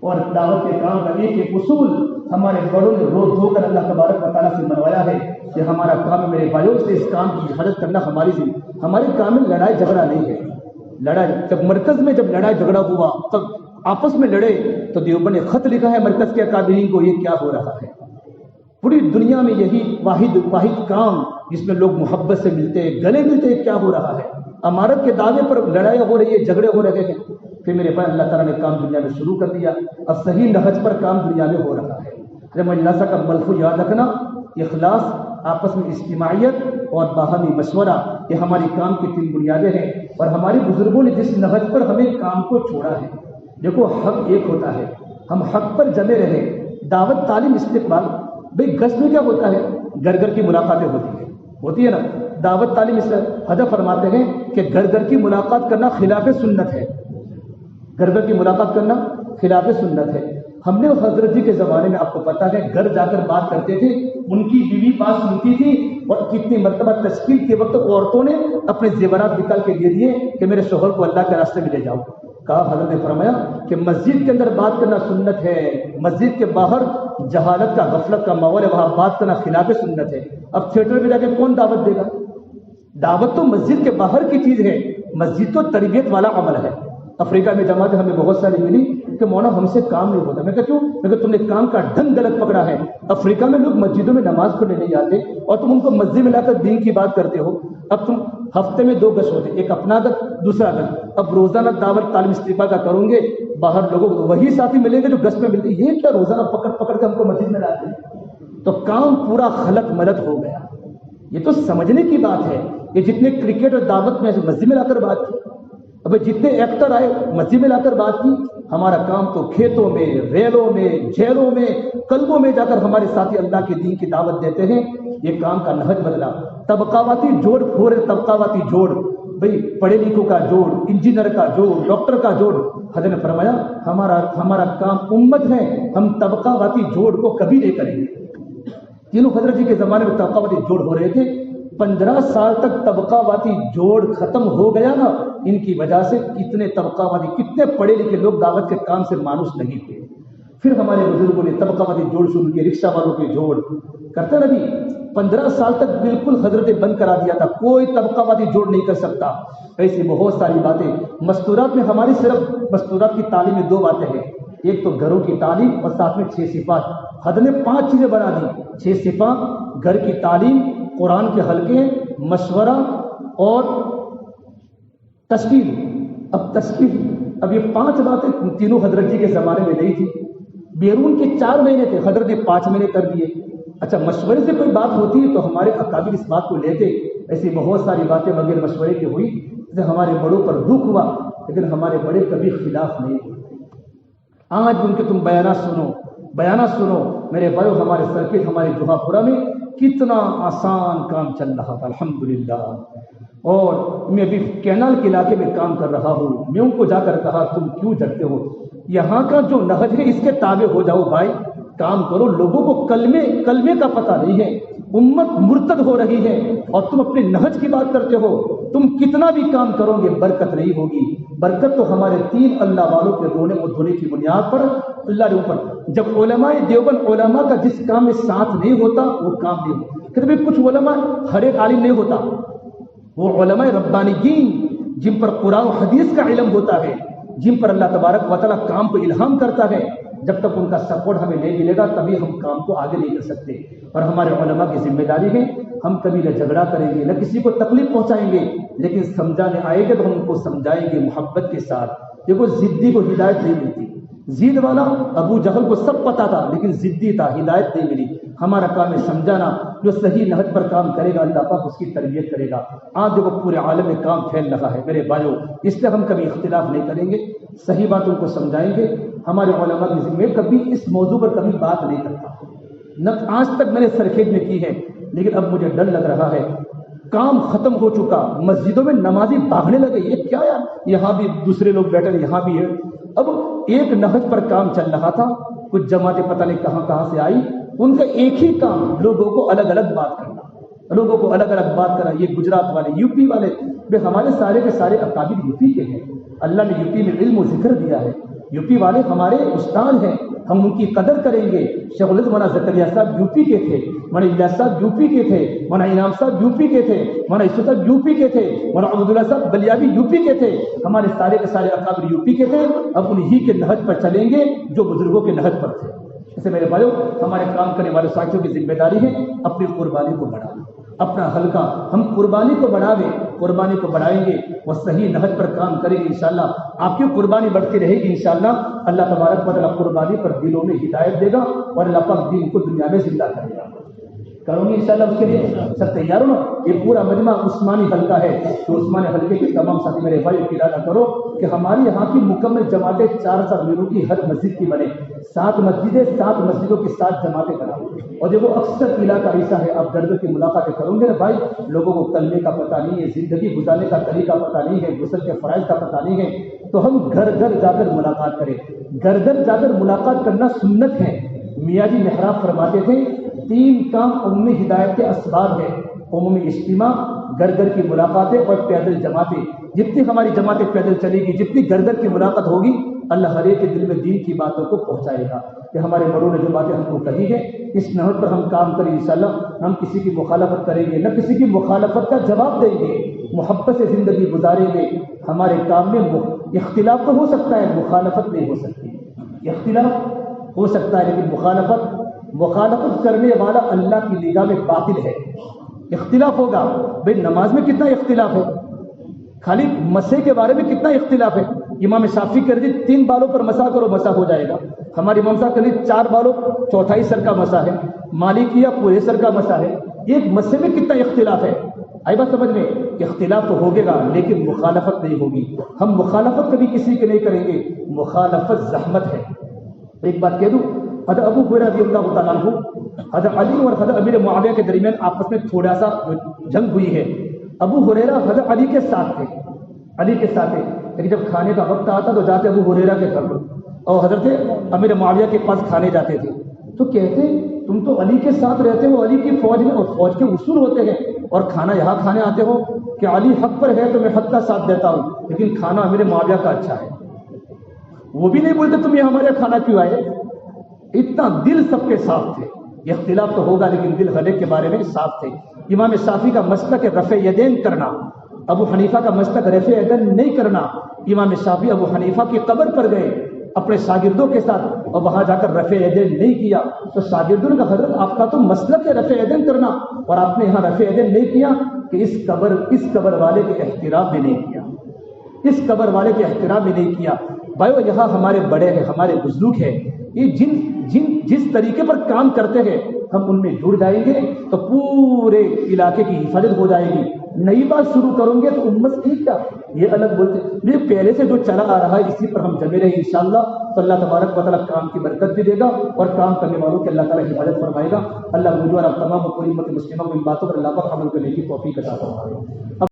Speaker 1: اور دعوت کے کام کا ایک اصول ہمارے بڑوں نے روز دھو کر اللہ تبارک و تعالیٰ سے منوایا ہے کہ ہمارا کام میرے بھائیوں سے اس کام کی حفاظت کرنا ہمارے کام میں لڑائی جھگڑا نہیں ہے۔ لڑائی جب مرکز میں جب لڑائی جھگڑا ہوا تب آپس میں لڑے تو دیوبند نے خط لکھا ہے مرکز کے اکابرین کو، یہ کیا ہو رہا ہے؟ پوری دنیا میں یہی واحد کام جس میں لوگ محبت سے ملتے گلے ملتے، کیا ہو رہا ہے؟ امارت کے دعوے پر لڑائی ہو رہی ہے، جھگڑے ہو رہے ہیں۔ پھر میرے پاس اللہ تعالیٰ نے کام دنیا میں شروع کر دیا، اب صحیح نہج پر کام دنیا میں ہو رہا ہے۔ مجلسہ کا ملفوظ یاد رکھنا، اخلاص، آپس میں اجتماعیت اور باہمی مشورہ، یہ ہماری کام کی 3 بنیادیں ہیں، اور ہمارے بزرگوں نے جس نہج پر ہمیں کام کو چھوڑا ہے۔ دیکھو حق ایک ہوتا ہے، ہم حق پر جمے رہے، دعوت، تعلیم، استقبال۔ بھئی گشت میں کیا ہوتا ہے؟ گھر گھر کی ملاقاتیں ہوتی ہے نا، دعوت تعلیم اس حضرت فرماتے ہیں کہ گھر گھر کی ملاقات کرنا خلاف سنت ہے، گھر گھر کی ملاقات کرنا خلاف سنت ہے۔ ہم نے حضرت جی کے زمانے میں آپ کو پتا ہے گھر جا کر بات کرتے تھے، ان کی بیوی بات سنتی تھی، اور کتنی مرتبہ تشکیل کے وقت عورتوں نے اپنے زیورات نکال کے دے دیے کہ میرے شوہر کو اللہ کے راستے میں لے جاؤ۔ کہا حضرت نے فرمایا کہ مسجد کے اندر بات کرنا سنت ہے، مسجد کے باہر جہالت کا غفلت کا ماحول ہے، وہاں بات کرنا خلاف سنت ہے۔ اب تھیٹر میں جا کے کون دعوت دے گا؟ دعوت تو مسجد کے باہر کی چیز ہے، مسجد تو تربیت والا عمل ہے۔ افریقہ میں جماعتیں ہمیں بہت ساری ملی کہ مولانا ہم سے کام نہیں ہوتا۔ میں کہا کیوں؟ میں کہا تم نے کام کا ڈھنگ غلط پکڑا ہے۔ افریقہ میں لوگ مسجدوں میں نماز پڑھنے نہیں آتے اور تم ان کو مسجد میں لا کر دین کی بات کرتے ہو۔ اب تم ہفتے میں 2 گشت ہوتے، ایک اپنا گشت، دوسرا گشت۔ اب روزانہ دعوت تعلیم استقبال کا کروں گے، باہر لوگوں کو وہی ساتھی ملیں گے جو گشت میں ملتے، یہ کیا روزانہ پکڑ پکڑ کے ہم کو مسجد میں لاتے ہیں؟ تو کام پورا خلط ملط ہو گیا۔ یہ تو سمجھنے کی بات ہے۔ یہ جتنے کرکٹ اور دعوت میں مسجد میں لا کر بات کی، اب جتنے ایکٹر آئے مسجد میں لا کر بات کی، ہمارا کام تو کھیتوں میں، ریلوں میں، جھیلوں میں، قلبوں میں جا کر ہمارے ساتھی اللہ کے دین کی دعوت دیتے ہیں۔ یہ کام کا نہج بدلا، طبقاواتی جوڑ پھوڑے، طبقاواتی جوڑ، بھئی پڑھے لکھوں کا جوڑ، انجینئر کا جوڑ، ڈاکٹر کا جوڑ۔ حضرت نے فرمایا ہمارا کام امت ہے، ہم طبقاواتی جوڑ کو کبھی نہیں کریں گے۔ تینوں حضرت جی کے زمانے میں طبقاواتی جوڑ ہو رہے تھے، 15 سال تک طبقہ واتی جوڑ ختم ہو گیا نا، ان کی وجہ سے کتنے طبقہ واتی، کتنے پڑھے لکھے لوگ دعوت کے کام سے مانوس نہیں ہوئے۔ پھر ہمارے بزرگوں نے طبقہ واتی جوڑ شروع کیے، رکشہ والوں کے جوڑ کرتے نبی 15 سال تک بالکل حضرت بند کرا دیا تھا، کوئی طبقہ واتی جوڑ نہیں کر سکتا۔ ایسی بہت ساری باتیں مستورات میں، ہماری صرف مستورات کی تعلیم میں 2 باتیں ہیں، ایک تو گھروں کی تعلیم اور ساتھ میں 6 صفات۔ حضرت نے 5 چیزیں بنا دی، 6 صفات، گھر کی تعلیم، قرآن کے حلقے، مشورہ اور تشکیل۔ اب تشکیل، اب یہ 5 باتیں تینوں حضرت جی کے زمانے میں نہیں تھی، بیرون کے 4 مہینے تھے، حضرت نے 5 مہینے کر دیے۔ اچھا مشورے سے کوئی بات ہوتی ہے تو ہمارے اکابر اس بات کو لیتے، ایسی بہت ساری باتیں بغیر مشورے کے ہوئی، جیسے ہمارے بڑوں پر دکھ ہوا، لیکن ہمارے بڑے کبھی خلاف نہیں ہوئے۔ آج ان کے تم بیانات سنو میرے بھائیو، ہمارے سرکٹ ہمارے جوہا پورا میں کتنا آسان کام چل رہا تھا الحمدللہ۔ اور میں ابھی کینال کے علاقے میں کام کر رہا ہوں، میں ان کو جا کر کہا تم کیوں جھگتے ہو، یہاں کا جو نہج ہے اس کے تابع ہو جاؤ بھائی، کام کرو۔ لوگوں کو کلمے کا پتہ نہیں ہے، امت مرتد ہو رہی ہے اور تم اپنے نہج کی بات کرتے ہو. تم کتنا بھی کام کرو گے برکت نہیں ہوگی. برکت تو ہمارے 3 اللہ والوں کے رونے اور دھونے کی بنیاد پر اللہ کے اوپر. جب علماء دیوبند علماء کا جس کام میں ساتھ نہیں ہوتا وہ کام نہیں ہوتا. کہتے ہیں کچھ علماء ہر ایک عالم نہیں ہوتا. وہ علماء ربانیین جن پر قرآن و حدیث کا علم ہوتا ہے, جن پر اللہ تبارک و تعالیٰ کام کو الہام کرتا ہے, جب تک ان کا سپورٹ ہمیں نہیں ملے گا تبھی ہم کام کو آگے نہیں کر سکتے. اور ہمارے علماء کی ذمہ داری ہے, ہم کبھی نہ جھگڑا کریں گے نہ کسی کو تکلیف پہنچائیں گے, لیکن سمجھانے آئے گے تو ہم ان کو سمجھائیں گے محبت کے ساتھ. دیکھو ضدی کو ہدایت نہیں ملتی. زید والا ابو جہل کو سب پتا تھا لیکن ضدی تھا, ہدایت نہیں ملی. ہمارا کام ہے سمجھانا. جو صحیح نہج پر کام کرے گا اللہ پاک اس کی تربیت کرے گا. آج دیکھو پورے عالم میں کام پھیل رہا ہے میرے بھائیوں, اس لیے ہم کبھی اختلاف نہیں کریں گے, صحیح بات ان کو سمجھائیں گے. ہمارے علماء کی ذمہ کبھی اس موضوع پر کبھی بات نہیں کرتا, نہ آج تک میں نے سرخیز میں کی ہے. لیکن اب مجھے ڈر لگ رہا ہے, کام ختم ہو چکا, مسجدوں میں نمازی بھاگنے لگے. یہ کیا یار, یہاں بھی دوسرے لوگ بیٹھے, یہاں بھی ہے. اب ایک نہج پر کام چل رہا تھا, کچھ جماعتیں پتہ نہیں کہاں سے آئی. ان کا ایک ہی کام لوگوں کو الگ الگ بات کرنا, لوگوں کو الگ الگ بات کرنا. یہ گجرات والے, یو پی والے, ہمارے سارے کے سارے اکابر یو پی کے ہیں. اللہ نے یو پی میں علم و ذکر دیا ہے. یو پی والے ہمارے استاد ہیں, ہم ان کی قدر کریں گے. شیخ العزم مولانا زکریا صاحب یو پی کے تھے, مولانا الیاس صاحب یو پی کے تھے, مولانا انعام صاحب یو پی کے تھے, مولانا یوسف صاحب یو پی کے تھے, مولانا عبداللہ صاحب بلیابی یو پی کے تھے. ہمارے سارے کے سارے اکابر یو پی کے تھے. اب انہی کے نہج پر چلیں گے جو بزرگوں کے نہج پر تھے. اسے میرے بھائیوں, ہمارے کام کرنے والے ساتھیوں کی ذمہ داری ہے اپنی قربانی کو بڑھانا, اپنا حلقہ ہم قربانی کو بڑھاویں, قربانی کو بڑھائیں گے اور صحیح نہج پر کام کریں گے. انشاءاللہ آپ کی قربانی بڑھتی رہے گی. انشاءاللہ اللہ تبارک و تعالیٰ قربانی پر دلوں میں ہدایت دے گا اور اللہ پاک دین کو دنیا میں زندہ کرے گا. کروں گی انشاءاللہ اس کے لیے سب تیار ہو نا. یہ پورا مجمع عثمانی حلقہ ہے, تو عثمانی حلقے کے تمام ساتھی میرے بھائی ارادہ کرو کہ ہماری یہاں کی مکمل جماعتیں 4 میلوں کی ہر مسجد کی بنے. 7 مسجدیں, 7 مسجدوں کی 7 جماعتیں بناؤ. اور دیکھو اکثر علاقہ ایسا ہے, آپ گھر کی ملاقاتیں کروں گے نا بھائی, لوگوں کو کلمے کا پتہ نہیں ہے, زندگی گزارنے کا طریقہ پتہ نہیں ہے, غسل کے فرائض کا پتہ نہیں ہے. تو ہم گھر گھر جا کر ملاقات کریں. گھر گھر جا کر ملاقات کرنا سنت ہے. میاں جی محراب فرماتے تھے 3 کام عمومی ہدایت کے اسباب ہے, عمومی اجتماع, گھر گھر کی ملاقاتیں اور پیدل جماعتیں. جتنی ہماری جماعتیں پیدل چلے گی, جتنی گھر گھر کی ملاقات ہوگی, اللہ ہر ایک کے دل میں دین کی باتوں کو پہنچائے گا. کہ ہمارے بڑوں نے جو باتیں ہم کو کہی ہے اس نہج پر ہم کام کریں. انشاءاللہ ہم کسی کی مخالفت کریں گے نہ کسی کی مخالفت کا جواب دیں گے, محبت سے زندگی گزاریں گے. ہمارے کام میں اختلاف تو ہو سکتا ہے, مخالفت نہیں ہو سکتی. اختلاف ہو سکتا ہے لیکن مخالفت کرنے والا اللہ کی نگاہ میں باطل ہے. اختلاف ہوگا بھائی, نماز میں کتنا اختلاف ہے, خالی مسح کے بارے میں کتنا اختلاف ہے. امام شافعی کہہ رہے 3 بالوں پر مسح کرو, مسح ہو جائے گا. ہمارے امام صاحب کہہ رہے 4 بالوں 4/4 سر کا مسح ہے, مالکیہ پورے سر کا مسح ہے. ایک مسح میں کتنا اختلاف ہے. آئی بات سمجھ میں, اختلاف تو ہوگے گا لیکن مخالفت نہیں ہوگی. ہم مخالفت کبھی کسی کے نہیں کریں گے, مخالفت زحمت ہے. ایک بات کہہ دوں, حضرت ابو ہریرہ رضی اللہ تعالیٰ عنہ, حضرت علی اور حضرت امیر معاویہ کے درمیان آپس میں تھوڑا سا جنگ ہوئی ہے. ابو ہریرہ حضرت علی کے ساتھ تھے, لیکن جب کھانے کا وقت آتا تو جاتے ابو ہریرہ کے گھر اور حضرت امیر معاویہ کے پاس کھانے جاتے تھے. تو کہتے تم تو علی کے ساتھ رہتے ہو, علی کی فوج میں, اور فوج کے اصول ہوتے ہیں, اور کھانا یہاں کھانے آتے ہو کہ علی حق پر ہے تو میں حق کا ساتھ دیتا ہوں, لیکن کھانا امیر معاویہ کا اچھا ہے. وہ بھی نہیں بولتے تم یہ ہمارے کھانا کیوں آئے. اتنا دل سب کے ساتھ تھے. اختلاف تو ہوگا لیکن دل ہر ایک کے بارے میں صاف تھے. امام شافعی کا مسلک ہے رفع یدین کرنا, ابو حنیفہ کا مسلک رفع یدین نہیں کرنا. امام شافعی ابو حنیفہ کی قبر پر گئے اپنے شاگردوں کے ساتھ اور وہاں جا کر رفع یدین نہیں کیا. تو شاگردوں نے کہا حضرت آپ کا تو مسلک ہے رفع یدین کرنا, اور آپ نے یہاں رفع یدین نہیں کیا, کہ اس قبر والے کے احترام میں نہیں کیا, اس قبر والے کے احترام میں نہیں کیا. بھائیو یہاں ہمارے بڑے ہیں, ہمارے بزرگ ہیں, یہ جس طریقے پر کام کرتے ہیں ہم ان میں جڑ جائیں گے تو پورے علاقے کی حفاظت ہو جائے گی. نئی بات شروع کریں گے تو امت کی کیا, یہ الگ بولتے, لیکن پہلے سے جو چلا آ رہا ہے اسی پر ہم جمے رہے انشاءاللہ, تو اللہ تبارک و تعالیٰ کام کی برکت بھی دے گا اور کام کرنے والوں کے اللہ تعالیٰ حفاظت فرمائے گا. اللہ مجھے اور آپ تمام پوری امت مسلمہ کو ان باتوں پر اللہ پاک عمل کرنے کی توفیق عطا فرمائے.